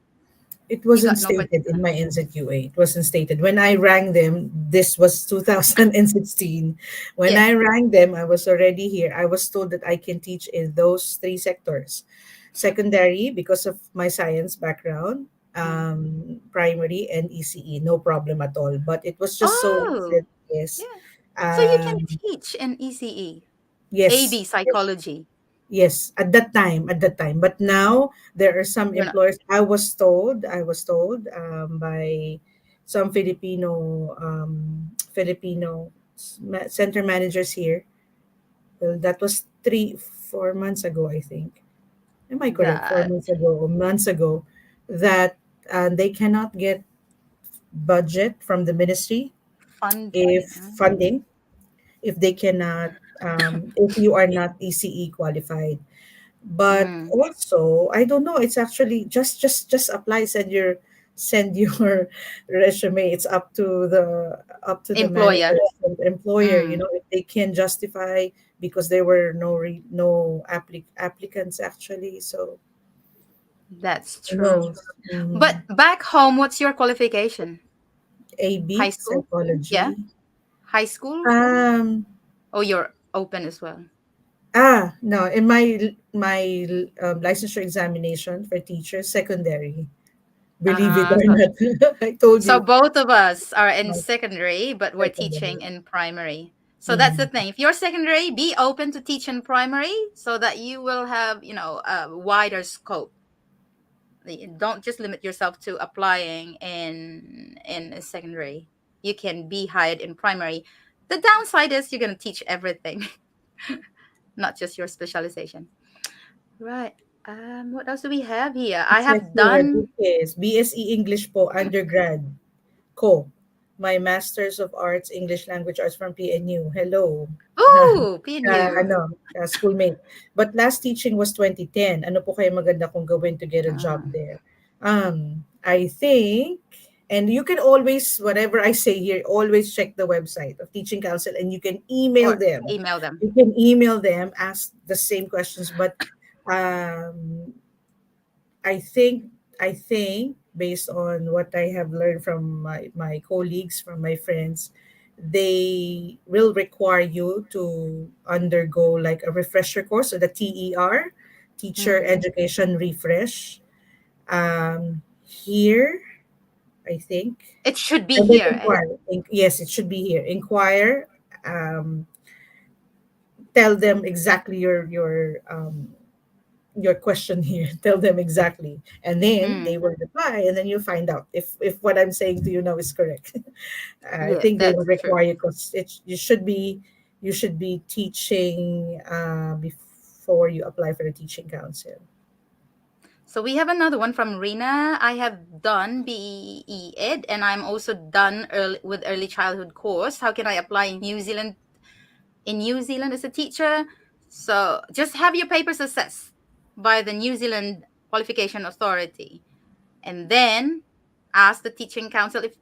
It You wasn't got no stated in particular. my NZQA. It wasn't stated. When I rang them, this was 2016. When Yeah. I rang them, I was already here. I was told that I can teach in those three sectors: secondary, because of my science background, Mm. primary, and ECE. No problem at all. But it was just so Oh, recent. Yes. yeah. So you can Um, teach in ECE, yes. AB Yes. psychology. Yes, at that time. But now there are some You're not. employers. I was told by some Filipino center managers here. Well, that was 4 months ago, I think. Am I correct? four That months ago or months ago, that they cannot get budget from the ministry if funding. funding if they cannot if you are not ECE qualified. But Mm. also, I don't know, it's actually just apply, send your resume. It's up to the Employer. manager and the employer, Mm. if they can justify, because there were no applicants actually, so That's who true. knows. But back home, what's your qualification? AB High school? psychology. Yeah. High school? um Oh, you're open as well. no, in my licensure examination for teachers, secondary. Believe it Uh, or so, not. I told so you. both of us are in My secondary, but we're teaching secondary. in primary. So that's the Mhm. thing. If you're secondary, be open to teach in primary so that you will have, a wider scope. Don't just limit yourself to applying in a secondary. You can be hired in primary. The downside is you're going to teach everything, not just your specialization. Right. What else do we have here? I Check have here, done. Lucas. BSE English po, undergrad. Ko. My Masters of Arts, English Language Arts from PNU. Hello. Ooh, PNU. Schoolmate. But last teaching was 2010. Ano po kaya maganda kong gawin to get a job Uh, there? I think, and you can always, whatever I say here, always check the website of Teaching Council, and you can email or them. email them. You can email them, ask the same questions, but um, I think based on what I have learned from my colleagues, from my friends, they will require you to undergo like a refresher course, so the TER, Teacher Mm. Education Refresh. Here, I think, It should be and then here, eh? inquire. Yes, it should be here. Inquire. Um, Tell them exactly your question here. Tell them exactly, and then they Mm. will reply, and then you find out if what I'm saying to you now is correct. I Yes, think they will that's true. require you, because you should be teaching before you apply for the teaching council. So we have another one from Rina. I have done BE Ed and I'm also done with early childhood course. How can I apply in New Zealand as a teacher? So just have your papers assessed by the New Zealand Qualification Authority and then ask the teaching council if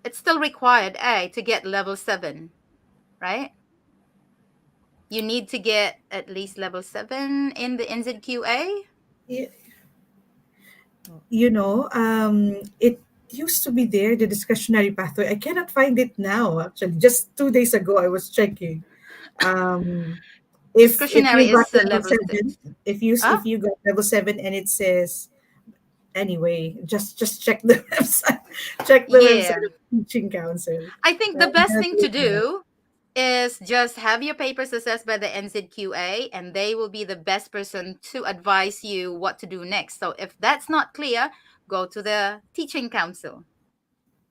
it's still required, to get level 7, right? You need to get at least level 7 in the NZQA. Y- it used to be there, the discretionary pathway. I cannot find it now. Actually, just 2 days ago, I was checking. Um, if you Discretionary got is level level 6. 7, if Ah, you got level 7, and it says, anyway, just check the website. Check the website yeah. of Teaching Council. I think the Right? best thing to do is just have your papers assessed by the NZQA, and they will be the best person to advise you what to do next. So if that's not clear, go to the teaching council.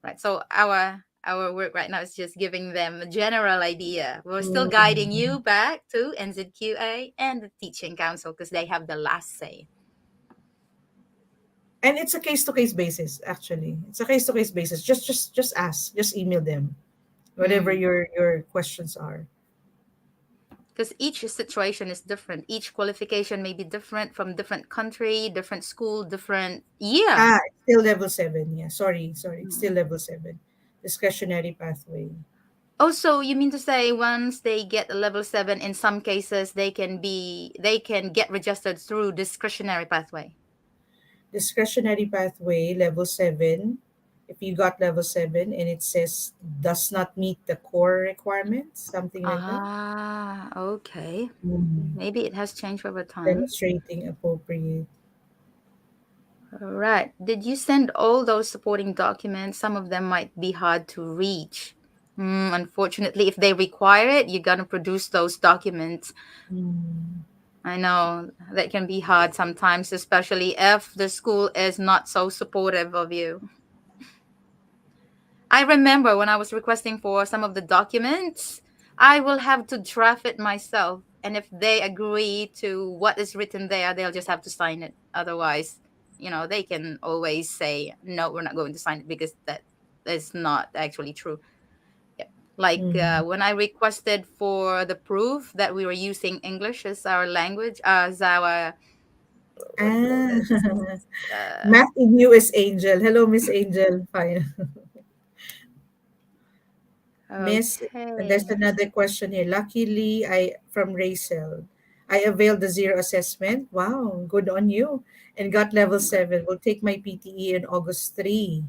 Right. So our work right now is just giving them a general idea. We're still guiding Mm. you back to NZQA and the teaching council because they have the last say. And it's a case to case basis. Actually, it's a case to case basis. Just ask. Just email them whatever Mm. your questions are. Because each situation is different. Each qualification may be different from different country, different school, different year. It's still level 7. Yeah, sorry. It's still Mm. level 7. Discretionary pathway. Also, you mean to say once they get a level 7, in some cases they can get registered through discretionary pathway. Discretionary pathway, level 7. If you got level 7 and it says does not meet the core requirements, something like that. Ah, okay. Mm. Maybe it has changed over time. Demonstrating appropriate. All right. Did you send all those supporting documents? Some of them might be hard to reach. Unfortunately, if they require it, you're going to produce those documents. Mm. I know that can be hard sometimes, especially if the school is not so supportive of you. I remember when I was requesting for some of the documents, I will have to draft it myself. And if they agree to what is written there, they'll just have to sign it. Otherwise, they can always say, no, we're not going to sign it because that is not actually true. Yeah. Like Mm. when I requested for the proof that we were using English as our language, as our, what do you call Ah, this? Uh, math in you is Angel. Hello, Miss Angel. Fine. Miss, there's okay. another question here. Luckily, I from Racel. I availed the zero assessment. Wow, good on you. And got level Congrats. 7. Will take my PTE in August 3.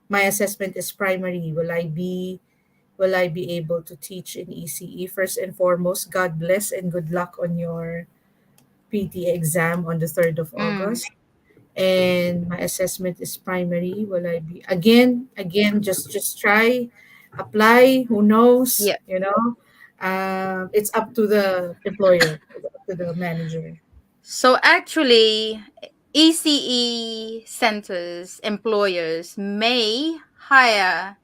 My assessment is primary. Will I be able to teach in ECE? First and foremost, God bless and good luck on your PT exam on the 3rd of Mm, August. And my assessment is primary. Will I be again? Just try, apply. Who knows? yeah. It's up to the employer. It's up to the manager. So actually, ECE centers, employers may hire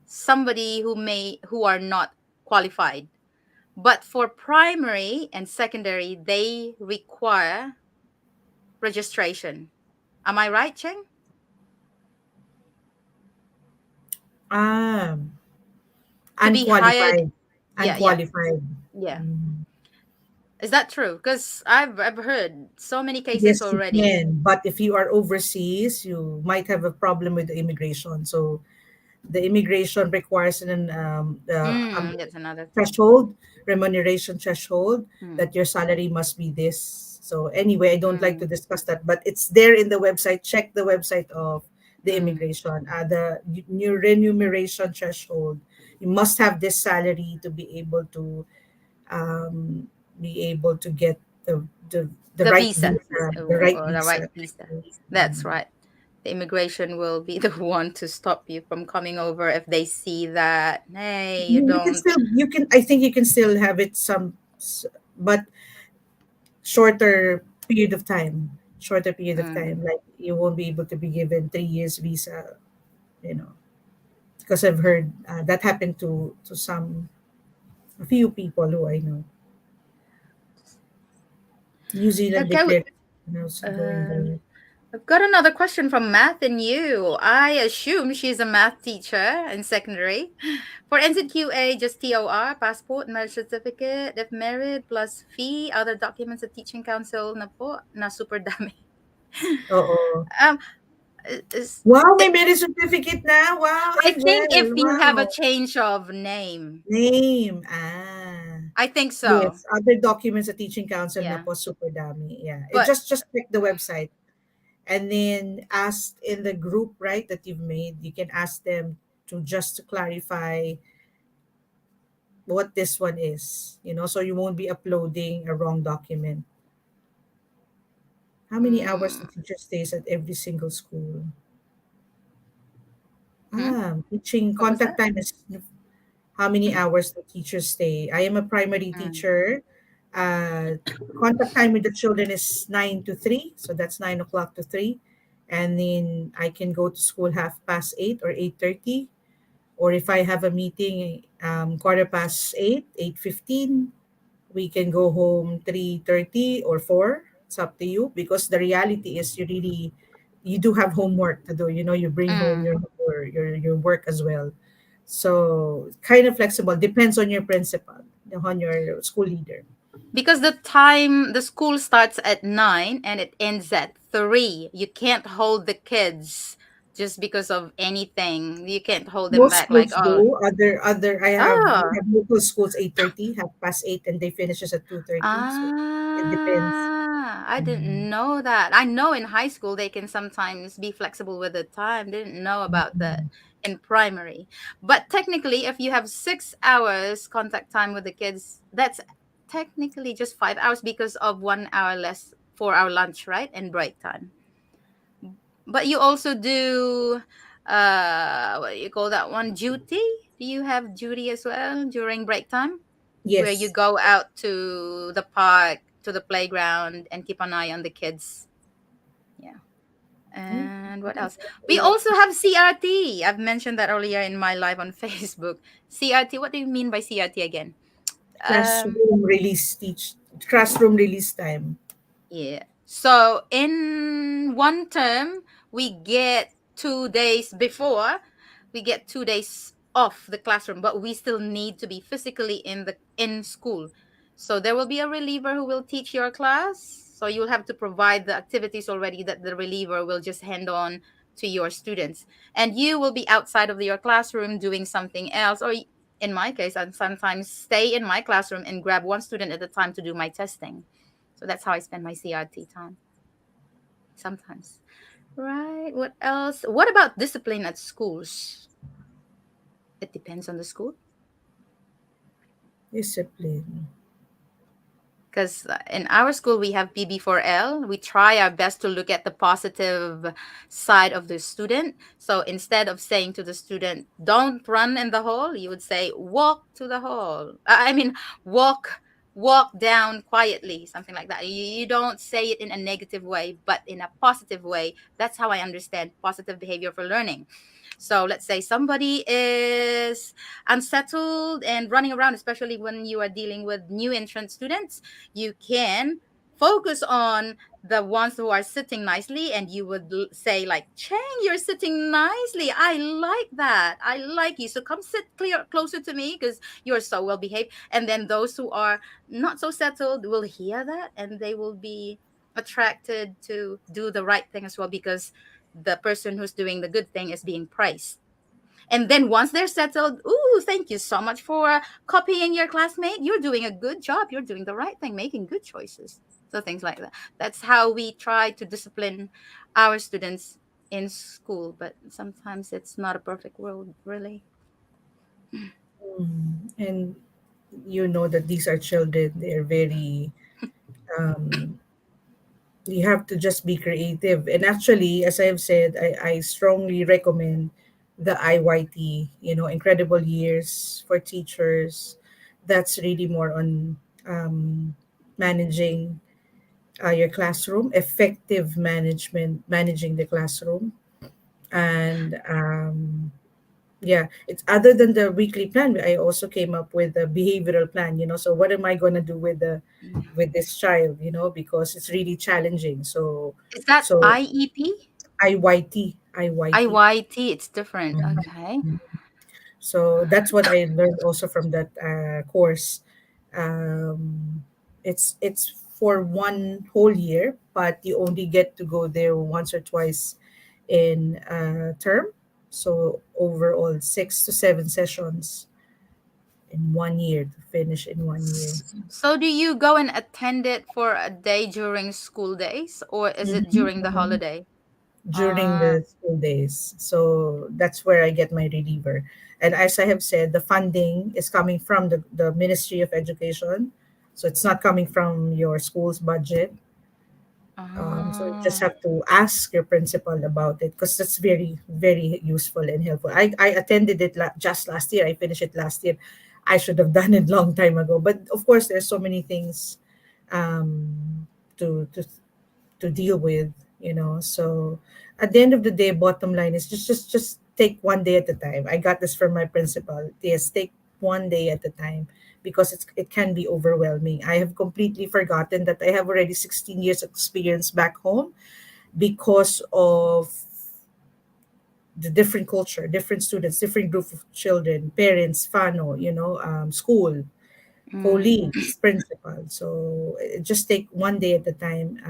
somebody who are not qualified. But for primary and secondary, they require registration. Am I right, Cheng? Ah, To be hired? unqualified, Yeah, yeah, unqualified. yeah. Mm. Is that true? Because I've heard so many cases Yes, you already. can. But if you are overseas, you might have a problem with the immigration. So the immigration requires That's another thing. threshold, remuneration threshold, Mm, that your salary must be this. So anyway, I don't like to mm, discuss that, but it's there in the website. Check the website of the mm. immigration. The new remuneration threshold. You must have this salary to um, be able to get the The right visa, visa, the right or the right visa. visa. That's right. The immigration will be the one to stop you from coming over if they see that, hey, you You can don't. still you can I think you can still have it but shorter period of time. Shorter period of Mm, time. Like you won't be able to be given 3 years visa, you know, because I've heard that happened to a few people who I know. New Zealand okay. declared also going Uh, there. I've got another question from Math and You. I assume she's a math teacher in secondary. For NZQA, just TOR, passport, marriage certificate, if married, plus fee, other documents of teaching council na po, na super dami. Oo. um, is, Wow, may it, marriage certificate na. Wow, I think if Angel. you have a Wow. change of name, Name. Ah. I think so. Yes, other documents sa teaching council na Yeah. po super dami. Yeah. It But just check the website and then ask in the group, right, that you've made. You can ask them to clarify what this one is, so you won't be uploading a wrong document. How many hours the mm, teacher stays at every single school? hmm? Teaching What was contact that? time is how many hours the teachers stay. I am a primary Mm, teacher. Contact time with the children is 9 to 3, so that's 9 o'clock to 3, and then I can go to school 8:30 or 8:30, or if I have a meeting 8:15, 8:15, we can go home 3:30 or 4. It's up to you, because the reality is you do have homework to do. You bring home mm. your work as well. So kind of flexible, depends on your principal. on your school leader. Because the school starts at 9 and it ends at 3. You can't hold the kids just because of anything. You can't hold them Most back like, schools oh, do. Other we oh, have local schools 8:30, 8:30, and they finishes at 2:30. So it depends. I Mm. didn't know that. I know in high school they can sometimes be flexible with the time. Didn't know about that Mm. in primary. But technically, if you have 6 hours contact time with the kids, that's technically just 5 hours because of 1 hour less for our lunch, right? And break time. But you also do, what do you call that one? Duty? Do you have duty as well during break time? Where you Yes. go out to the park, to the playground, and keep an eye on the kids. Yeah. Mm. And what else? A We lot. also have CRT. I've mentioned that earlier in my live on Facebook. CRT, what do you mean by CRT again? Um, Classroom release time. Yeah. So in one term, we get 2 days before, we get 2 days off the classroom, but we still need to be physically in school. So there will be a reliever who will teach your class. So you'll have to provide the activities already that the reliever will just hand on to your students. And you will be outside of your classroom doing something else. Or in my case, I sometimes stay in my classroom and grab one student at a time to do my testing. So that's how I spend my CRT time sometimes. Right. What else? What about discipline at schools? It depends on the school. Discipline. Because in our school we have PB4L. We try our best to look at the positive side of the student. So instead of saying to the student, "Don't run in the hall," you would say, "Walk to the hall." I mean, walk walk down quietly, something like that. You don't say it in a negative way, but in a positive way. That's how I understand positive behavior for learning. So let's say somebody is unsettled and running around, especially when you are dealing with new entrant students, you can focus on the ones who are sitting nicely, and you would say like, "Cheng, you're sitting nicely. I like that. I like you. So come sit closer to me because you're so well behaved." And then those who are not so settled will hear that, and they will be attracted to do the right thing as well, because the person who's doing the good thing is being praised. And then once they're settled, "Ooh, thank you so much for copying your classmate. You're doing a good job. You're doing the right thing, making good choices." So things like that. That's how we try to discipline our students in school. But sometimes it's not a perfect world, really. Mm. And you know that these are children. They're very um, you have to just be creative. And actually, as I have said, I strongly recommend the IYT, Incredible Years for Teachers. That's really more on managing your classroom, effective managing the classroom. And yeah, it's other than the weekly plan, I also came up with a behavioral plan, so what am I going to do with this child, because it's really challenging. So Is that so IEP? IYT. IYT, it's different. Mhm. Okay. Mhm. So that's what I learned also from that course. It's for one whole year, but you only get to go there once or twice in a term. So overall, 6 to 7 sessions in 1 year to finish in 1 year. So do you go and attend it for a day during school days, or is it during the Mhm. holiday? During Ah, the school days. So that's where I get my reliever. And as I have said, the funding is coming from the Ministry of Education. So it's not coming from your school's budget. So you just ah. have to ask your principal about it because that's very, very useful and helpful. I attended it just last year. I finished it last year. I should have done it long time ago. But of course, there's so many things um, to deal with, so at the end of the day, bottom line is just take one day at a time. I got this from my principal. Yes, take one day at a time, because it can be overwhelming. I have completely forgotten that I have already 16 years experience back home because of the different culture, different students, different group of children, parents, school. Mm. colleagues, principal. So just take one day at a time.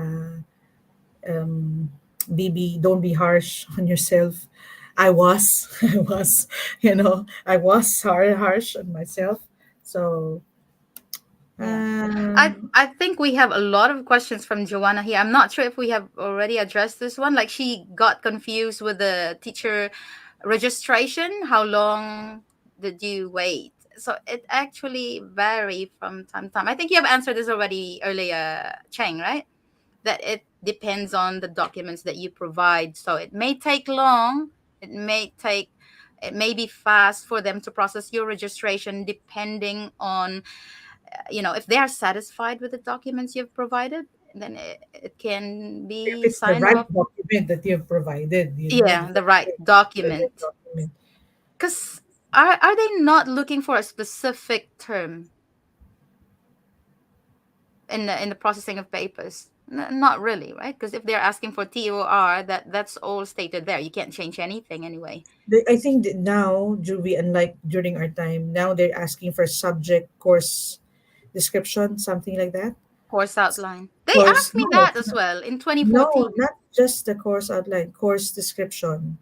Um, don't be harsh on yourself. I was, I was, I was harsh on myself. So, Yeah. I um, I think we have a lot of questions from Joanna here. I'm not sure if we have already addressed this one. Like she got confused with the teacher registration. How long did you wait? So it actually vary from time to time. I think you have answered this already earlier, Cheng, right? That it depends on the documents that you provide. So it may take long. It may take. It may be fast for them to process your registration, depending on if they are satisfied with the documents you've provided, then it can if be it's the signed right off. document that you've provided, Yeah, because the right the right document. document. Because are they not looking for a specific term in the processing of papers? Not really, right? Because if they're asking for TOR, that's all stated there. You can't change anything anyway. I think that now, Juvie, unlike during our time, now they're asking for subject course description, something like that. Course outline. They Course, asked me no, that it's as not. well in No, 2014. not just the course outline, course description,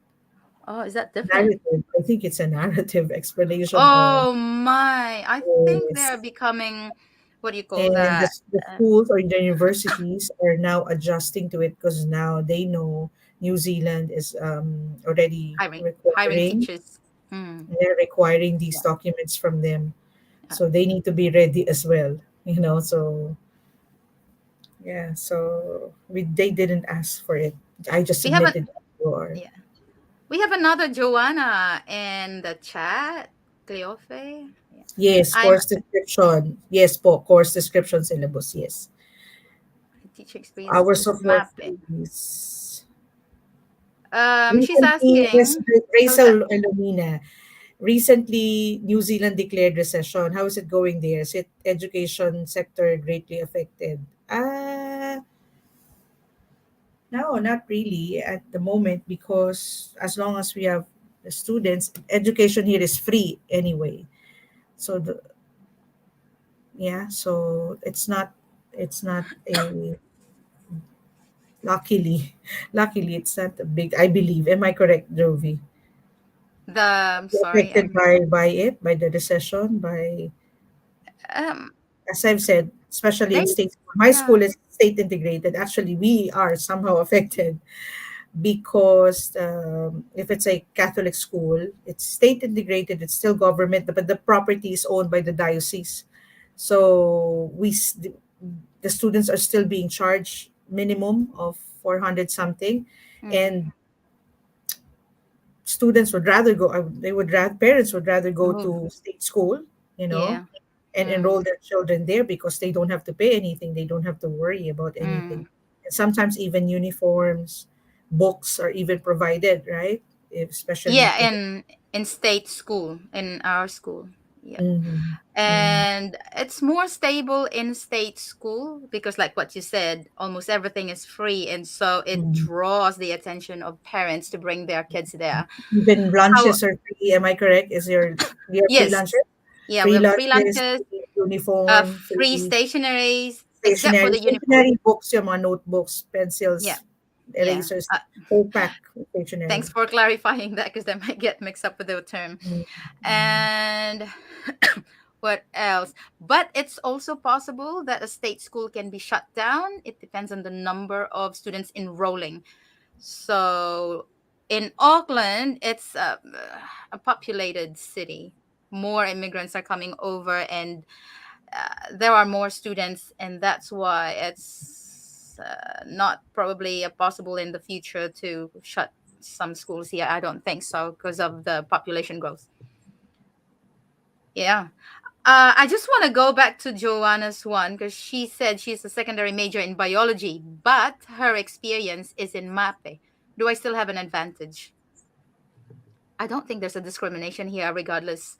Oh, is that different? narrative. I think it's a narrative explanation of Oh my! I think they are this. becoming, what do you call And that? the schools or the universities are now adjusting to it because now they know New Zealand is already Hiring requiring, teachers. Mm, they're requiring these yeah. documents from them. Yeah. So they need to be ready as well, So yeah, so they didn't ask for it. I just We have a submitted your. yeah. We have another Joanna in the chat. Cleofe. Yeah. Yes, I'm course description. Yes po, course description syllabus. Yes. teacher experience Hours is of work mapping. is She's recently, asking, how is that? Rachel Elomina, recently New Zealand declared recession. How is it going there? Is it education sector greatly affected? No, not really at the moment because as long as we have the students, education here is free anyway. So yeah, so it's not a luckily luckily it's not a big, I believe. Am I correct, Jovi? The sorry, Affected I'm by it, by the recession, by, um as I've said, especially they in state school. My yeah. school is state integrated. Actually, we are somehow affected because if it's a Catholic school, it's state integrated, it's still government, but the property is owned by the diocese. So the students are still being charged minimum of 400 something, Mm, and students would rather go. They would rather parents would rather go move. to state school, you know, Yeah. and Mm, enroll their children there because they don't have to pay anything. They don't have to worry about anything. mm. And sometimes even uniforms, books are even provided, right? Especially Yeah, if. in state school, in our school. Yeah. Mhm, mhm, And it's more stable in state school because like what you said, almost everything is free, and so it mhm. draws the attention of parents to bring their kids there. Even How lunches are free. Am I correct? Your free yes, lunches? yeah, we Free have free lunches, lunches, free uniform, free free stationaries except for stationery, the uniform. stationery books, yung mga notebooks, Yeah, pencils, yeah. erasers, whole pack of stationery. Thanks for clarifying that because they might get mixed up with the term. Mm, mm. And what else? But it's also possible that a state school can be shut down. It depends on the number of students enrolling. So in Auckland, it's a populated city. More immigrants are coming over, and there are more students, and that's why it's not probably possible in the future to shut some schools here. I don't think so because of the population growth. Yeah. I just want to go back to Joanna's one because she said she's a secondary major in biology, but her experience is in MAPE. Do I still have an advantage? I don't think there's a discrimination here, regardless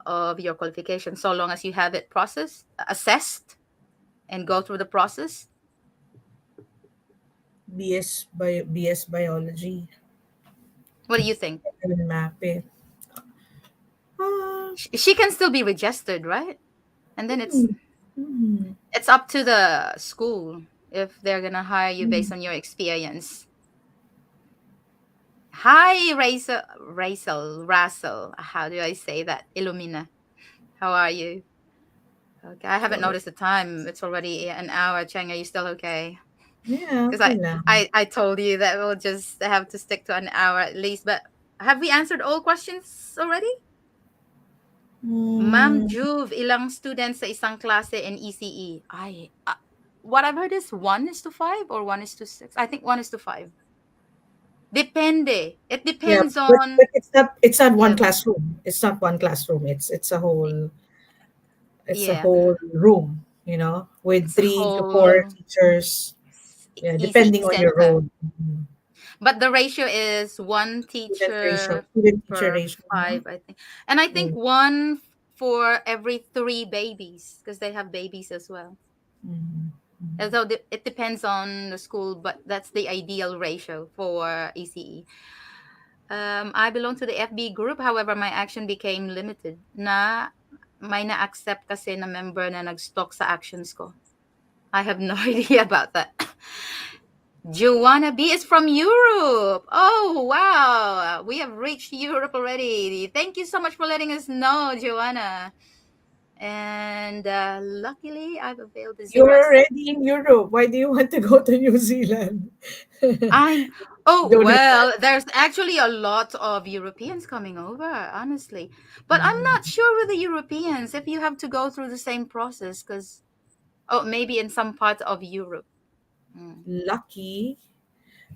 of your qualification, so long as you have it processed, assessed, and go through the process. BS biology What do you think? and MAPE. Ah, She can still be registered, right? And then Mm, mm. it's up to the school if they're gonna hire you based Mm. on your experience. Hi, Russell. How do I say that? Illumina. How are you? Okay, I haven't So, noticed the time. It's already an hour. Cheng, are you still okay? yeah, Because okay lang. I told you that we'll just have to stick to an hour at least. But have we answered all questions already? Ma'am Mm, Juve, ilang students sa isang klase in ECE? What I've heard is 1:5 or 1:6. I think 1:5. Depende. It yeah, depends but on, it's not one yeah, classroom. It's not one classroom. It's a yeah. whole room, with It's a 3 to 4 whole teachers. Yeah, ECE depending on your center. role. Mhm. But the ratio is one teacher Student teacher per ratio, no? five, I think. And I think Mm, one for every three babies, because they have babies as well. mhm, mhm. Although it depends on the school, but that's the ideal ratio for ECE. I belong to the FB group, however, my action became limited. May na-accept kasi na member na nag-stalk sa actions ko. I have no idea about that. Joanna B is from Europe. Oh, wow. We have reached Europe already. Thank you so much for letting us know, Joanna. And luckily, I've availed the zero You're accept. already in Europe. Why do you want to go to New Zealand? I You Oh, don't have well, time. there's actually a lot of Europeans coming over, honestly. But I'm Mm. not sure with the Europeans if you have to go through the same process because, oh, maybe in some parts of Europe. Mm. Lucky.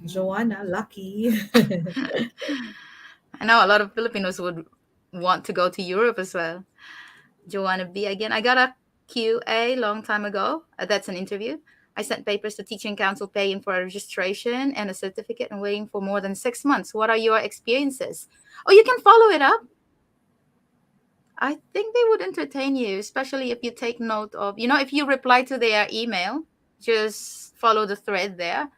Mm. Joanna, lucky. I know a lot of Filipinos would want to go to Europe as well. Joanna B again. I got a QA long time ago. That's an interview. I sent papers to Teaching Council paying for a registration and a certificate and waiting for more than 6 months. What are your experiences? Oh, you can follow it up. I think they would entertain you, especially if you take note of, if you reply to their email, just follow the thread there.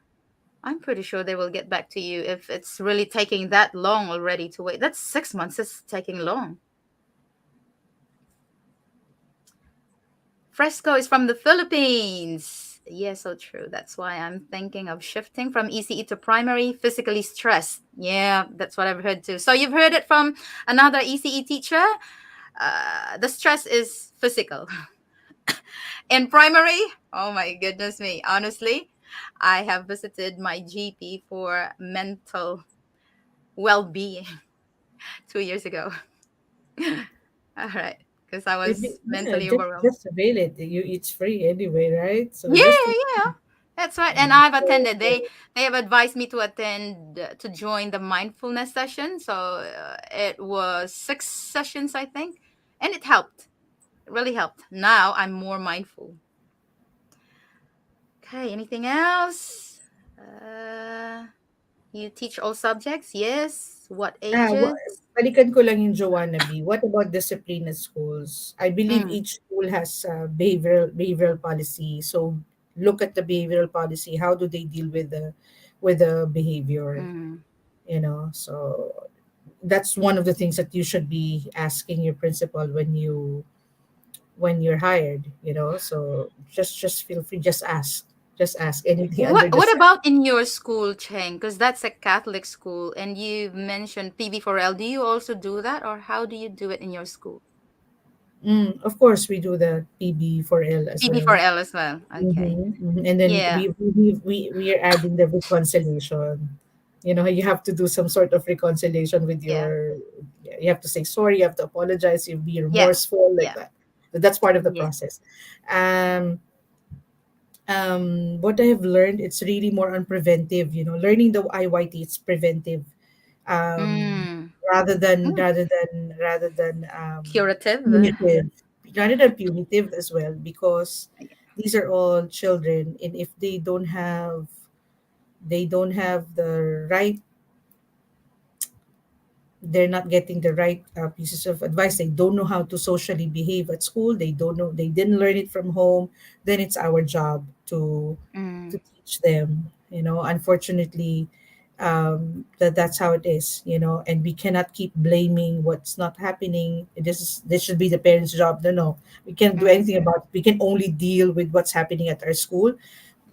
I'm pretty sure they will get back to you if it's really taking that long already to wait. That's 6 months. It's taking long. Fresco is from the Philippines. Yeah, so true. That's why I'm thinking of shifting from ECE to primary, physically stressed. Yeah, that's what I've heard too. So you've heard it from another ECE teacher. The stress is physical. In primary, oh my goodness me. Honestly, I have visited my GP for mental well being 2 years ago. All right. Because I was Yeah, mentally just overwhelmed. just avail it. It's free anyway, right? So Yeah, just yeah. That's right. And yeah. I've attended. They have advised me to attend to join the mindfulness session. So it was 6 sessions, I think, and it helped. It really helped. Now I'm more mindful. Okay. Anything else? Uh, you teach all subjects? Yes. What ages? Balikan ko lang yung Joanna B. What about discipline at schools? I believe Mm, each school has behavioral policy. So look at the behavioral policy. How do they deal with the behavior? mm. So that's one of the things that you should be asking your principal when you're hired. So just feel free, just ask anything under the What sun. about in your school, Cheng? Because that's a Catholic school, and you mentioned PB4L. Do you also do that, or how do you do it in your school? Of course, we do the PB4L as well. PB4L as well. Okay. And then Yeah. we are adding the reconciliation. You have to do some sort of reconciliation with Yeah. your. You have to say sorry. You have to apologize. You be Yeah. remorseful like Yeah. that. So that's part of the Yeah. process. Um, what I have learned, it's really more on preventive. Learning the IYT, it's preventive, um, Mm. rather than Mm. rather than rather than Curative. punitive, rather than punitive as well, because these are all children, and if they don't have the right, they're not getting the right pieces of advice. They don't know how to socially behave at school. They don't know. They didn't learn it from home. Then it's our job to Mm. teach them. Unfortunately, That's how it is, and we cannot keep blaming what's not happening. This should be the parents' job. No, no, we can't do Mm, anything about it. We can only deal with what's happening at our school.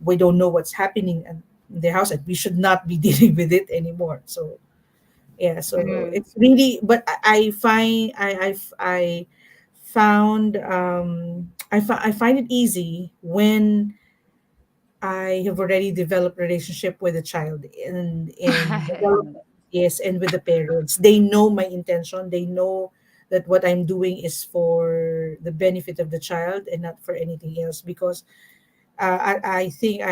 We don't know what's happening in their house, and we should not be dealing with it anymore. So yeah, so mm. it's really, but I find I found I find it easy when I have already developed relationship with the child, and I develop, know that. yes, and with the parents. They know my intention. They know that what I'm doing is for the benefit of the child and not for anything else. Because I think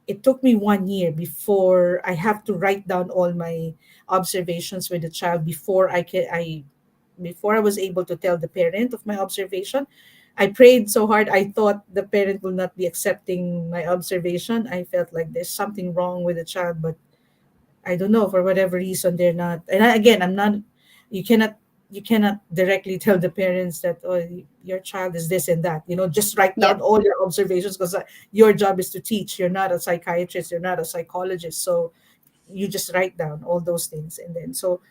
it took me 1 year before I have to write down all my observations with the child before I was able to tell the parent of my observation. I prayed so hard. I thought the parent will not be accepting my observation. I felt like there's something wrong with the child, but I don't know, for whatever reason they're not. And again, I'm not. You cannot. You cannot directly tell the parents that, oh, your child is this and that. Just write Yep, down all your observations, because your job is to teach. You're not a psychiatrist. You're not a psychologist. So you just write down all those things, and then so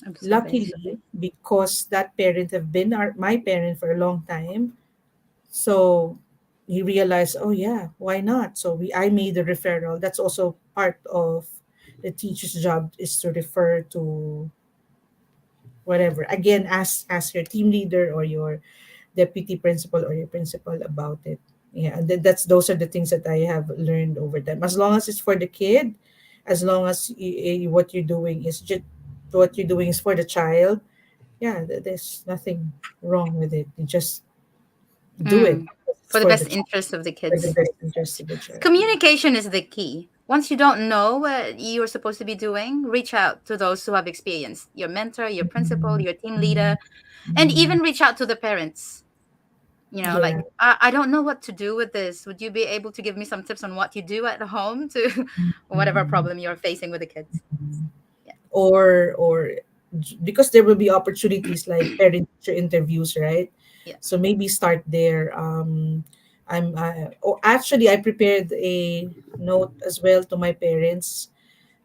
observation. luckily, because that parent have been my parent for a long time, so he realized, oh yeah, why not? So I made the referral. That's also part of the teacher's job, is to refer to whatever. Again, ask your team leader or your deputy principal or your principal about it. Yeah, and then those are the things that I have learned over time. As long as it's for the kid, as long as what you're doing is for the child, yeah, there's nothing wrong with it. You just do it. Mm. It's For the for the best child, interest of the for the kids. best interest of the child. Communication is the key. Once you don't know what you're supposed to be doing, reach out to those who have experience, your mentor, your principal, Mhm. your team leader, Mhm. and Mhm. even reach out to the parents. Yeah. Like, I don't know what to do with this. Would you be able to give me some tips on what you do at home to whatever Mhm. problem you're facing with the kids? Yeah. Or because there will be opportunities like parent teacher interviews, right? Yeah. So maybe start there. Actually, I prepared a note as well to my parents,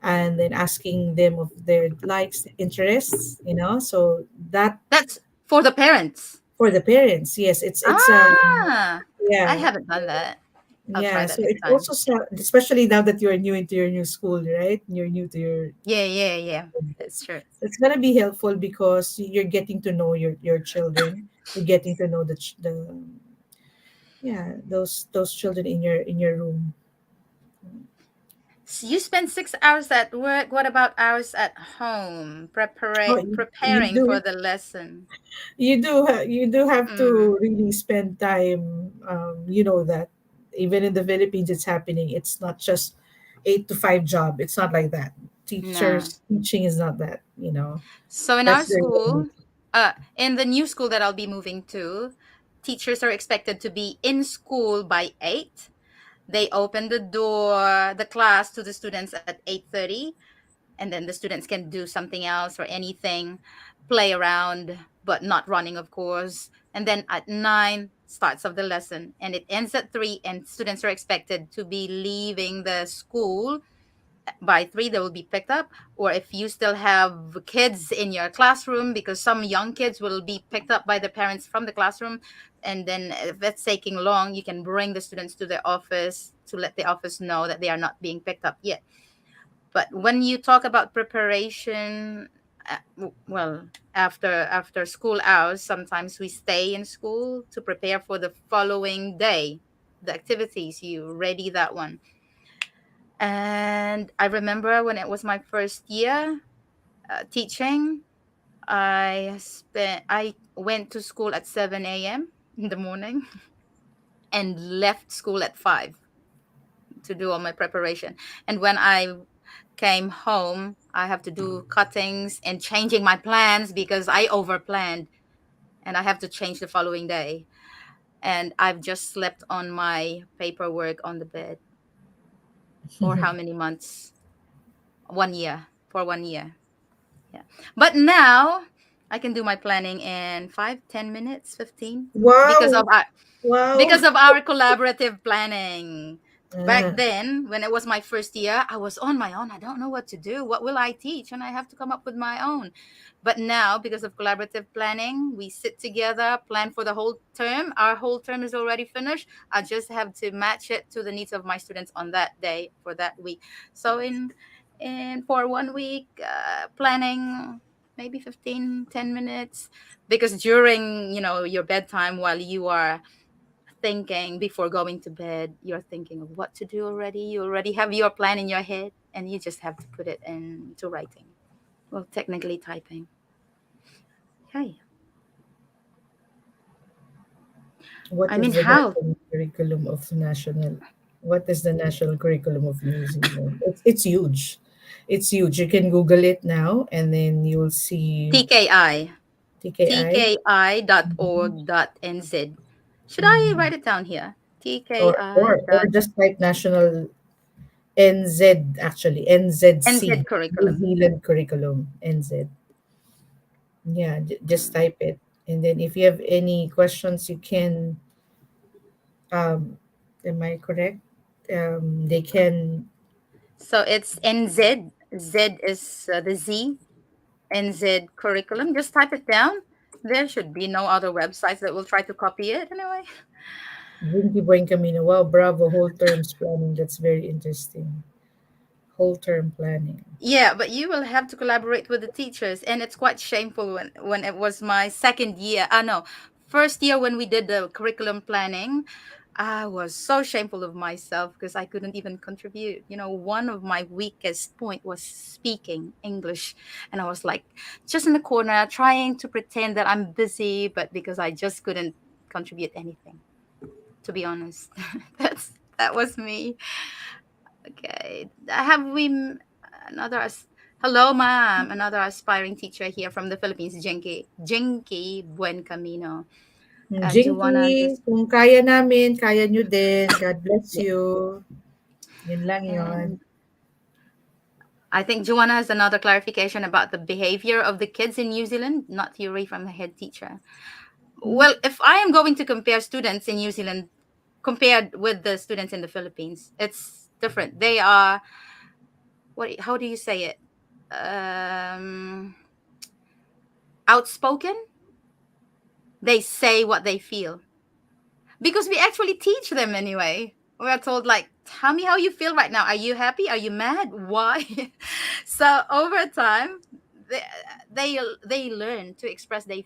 and then asking them of their likes, interests, so that, That's for the parents. for the parents, yes, it's Ah, I yeah. haven't done that. I'll try Yeah, that so next it time. also especially now that you're new into your new school, right? You're new to your, Yeah, yeah, yeah. That's true. it's gonna be helpful because you're getting to know your children. You're getting to know the yeah, those children in your room. You spend 6 hours at work. What about hours at home? Oh, you Preparing for do the lesson. you do have Mm, to really spend time. That even in the Philippines, it's happening. It's not just 8 to 5 job. It's not like that. no. Teachers teaching is not that. So in our That's very school, in the new school that I'll be moving to, teachers are expected to be in school by 8. They open the door, the class to the students at 8:30, and then the students can do something else or anything, play around, but not running, of course. And then at 9 starts of the lesson, and it ends at 3, and students are expected to be leaving the school by 3. They will be picked up. Or if you still have kids in your classroom, because some young kids will be picked up by the parents from the classroom, and then if it's taking long, you can bring the students to the office to let the office know that they are not being picked up yet. But when you talk about preparation, well, after school hours, sometimes we stay in school to prepare for the following day, the activities. You ready that one. And I remember when it was my first year teaching, I went to school at 7 a.m. in the morning and left school at 5 to do all my preparation. And when I came home, I have to do cuttings and changing my plans because I overplanned, and I have to change the following day. And I've just slept on my paperwork on the bed for how many months? 1 year. For 1 year. Yeah. But now I can do my planning in 5, 10 minutes, 15, because of Wow. our Wow. because of our collaborative planning. Back Ah, then, when it was my first year, I was on my own. I don't know what to do. What will I teach? And I have to come up with my own. But now, because of collaborative planning, we sit together, plan for the whole term. Our whole term is already finished. I just have to match it to the needs of my students on that day for that week. So in for 1 week, planning maybe 15-10 minutes, because during your bedtime, while you are thinking before going to bed, you're thinking of what to do already. You already have your plan in your head, and you just have to put it into writing. Well, technically typing. Hey, what I mean, is the how? national curriculum of national? What is the national curriculum of New Zealand? It's huge. It's huge. You can Google it now, and then you'll see TKI. TKI. Mhm. TKI.org.nz. Should I Mhm. write it down here? Or TKI or or dot just type national NZ, actually NZC, NZ New curriculum. Zealand curriculum NZ. Yeah, just type it, and then if you have any questions, you can. Um, am I correct? They can So it's NZ. Z is the Z. NZ curriculum. Just type it down. There should be no other websites that will try to copy it anyway. Brinky Buen Camino. Wow, bravo! Whole terms planning. That's very interesting. Whole term planning. Yeah, but you will have to collaborate with the teachers, and it's quite shameful when it was my second year. No, first year when we did the curriculum planning. I was so shameful of myself because I couldn't even contribute. One of my weakest point was speaking English, and I was like just in the corner trying to pretend that I'm busy, but because I just couldn't contribute anything, to be honest. That was me. Okay. Have we another hello, ma'am, another aspiring teacher here from the Philippines, Jinky Buen Camino. Do you Jinky, wanna just kung kaya namin, kaya nyo din. God bless yeah. you. Yun lang yon. And I think Joanna has another clarification about the behavior of the kids in New Zealand, not theory from the head teacher. Well, if I am going to compare students in New Zealand compared with the students in the Philippines, it's different. They are how do you say it? Um Outspoken. They say what they feel because we actually teach them anyway. We are told like, tell me how you feel right now. Are you happy? Are you mad? Why? So over time, they, they learn to express their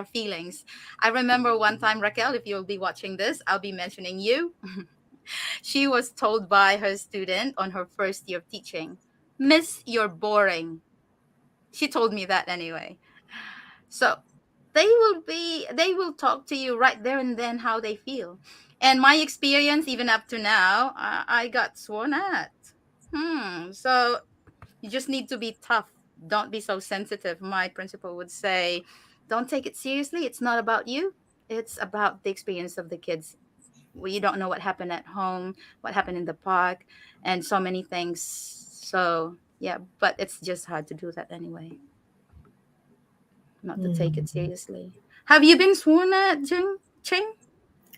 feelings. I remember one time, Raquel, if you'll be watching this, I'll be mentioning you. She was told by her student on her first year of teaching, Miss, you're boring. She told me that anyway. So they will talk to you right there and then how they feel. And my experience, even up to now, I got sworn at. So you just need to be tough. Don't be so sensitive. My principal would say, don't take it seriously. It's not about you. It's about the experience of the kids. You don't know what happened at home, what happened in the park, and so many things. So yeah, but it's just hard to do that anyway, not to take it Hmm. seriously. Have you been sworn at, Jing Ching?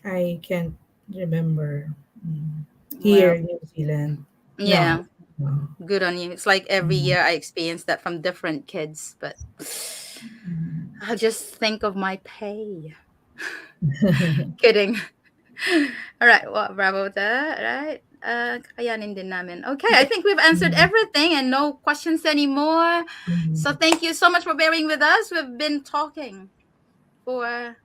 I can't remember. Mm. Here Well, in New Zealand. No. yeah, No. good on you. It's like every Mm. year I experience that from different kids, but I'll just think of my pay. Kidding. All right, well, bravo there, right? Kakayanin din namin. Okay, I think we've answered Mm. everything and no questions anymore. So Mm. thank you so much for bearing with us. We've been talking for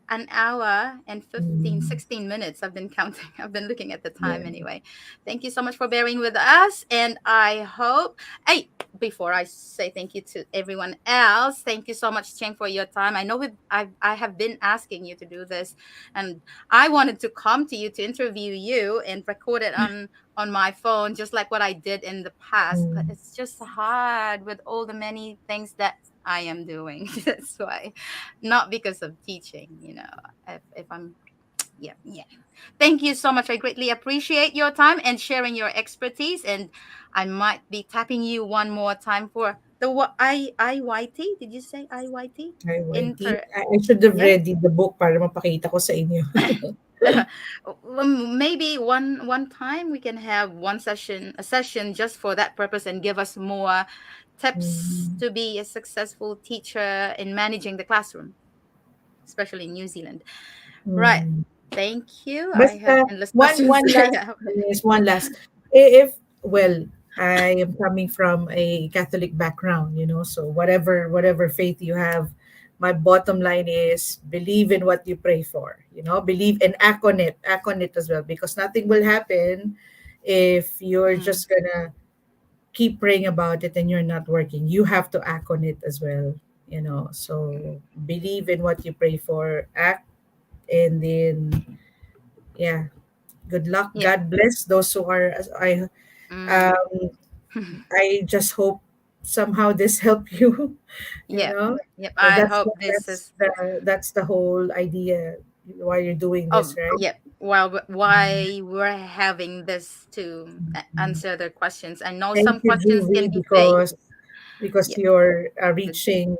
an hour and 15, Mm. 16 minutes. I've been counting. I've been looking at the Yeah. time anyway. Thank you so much for bearing with us. And I hope, hey, before I say thank you to everyone else, thank you so much, Cheng, for your time. I know I have been asking you to do this, and I wanted to come to you to interview you and record it on my phone, just like what I did in the past. But Mm. it's just hard with all the many things that I am doing. That's why, not because of teaching, if I'm, yeah, yeah. Thank you so much. I greatly appreciate your time and sharing your expertise. And I might be tapping you one more time for the IYT. Did you say IYT? IYT. Inter, I should have yeah. read the book para mapakita ko sa inyo. Maybe one time we can have one session, a session just for that purpose, and give us more tips Mhm. to be a successful teacher in managing the classroom, especially in New Zealand. Right. Mhm. Thank you. But I have endless one questions. one last Yeah. is one last. If well, I am coming from a Catholic background, so whatever faith you have, my bottom line is believe in what you pray for. Believe and act on it as well, because nothing will happen if you're Mm, just gonna keep praying about it and you're not working. You have to act on it as well. So believe in what you pray for, act, and then yeah, good luck. yeah. God bless those who are. Mm. Um, I just hope somehow this help you. you Yep. know. Yep. So I hope this is. that's the whole idea why you're doing this, Oh, right? yep. While why we're having this to answer the questions. I know some Thank you, questions can Julie, be vague. because Yep. you're Good. reaching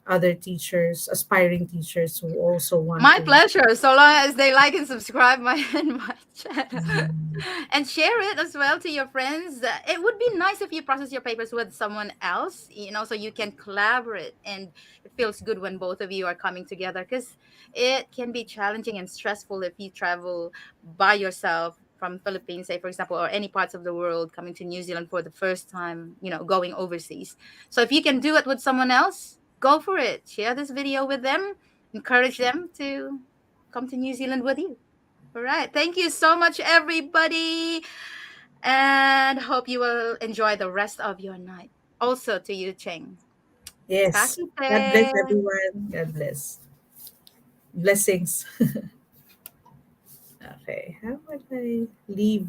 other teachers, aspiring teachers who also want My to. pleasure. So long as they like and subscribe my in my channel, Mm, and share it as well to your friends. It would be nice if you process your papers with someone else, so you can collaborate, and it feels good when both of you are coming together, because it can be challenging and stressful if you travel by yourself from Philippines, say for example, or any parts of the world, coming to New Zealand for the first time, going overseas. So if you can do it with someone else, go for it. Share this video with them, encourage them to come to New Zealand with you. All right. Thank you so much, everybody. And hope you will enjoy the rest of your night. Also to you, Cheng. yes. God bless Kakite. everyone. God bless. Blessings. Okay. How would I leave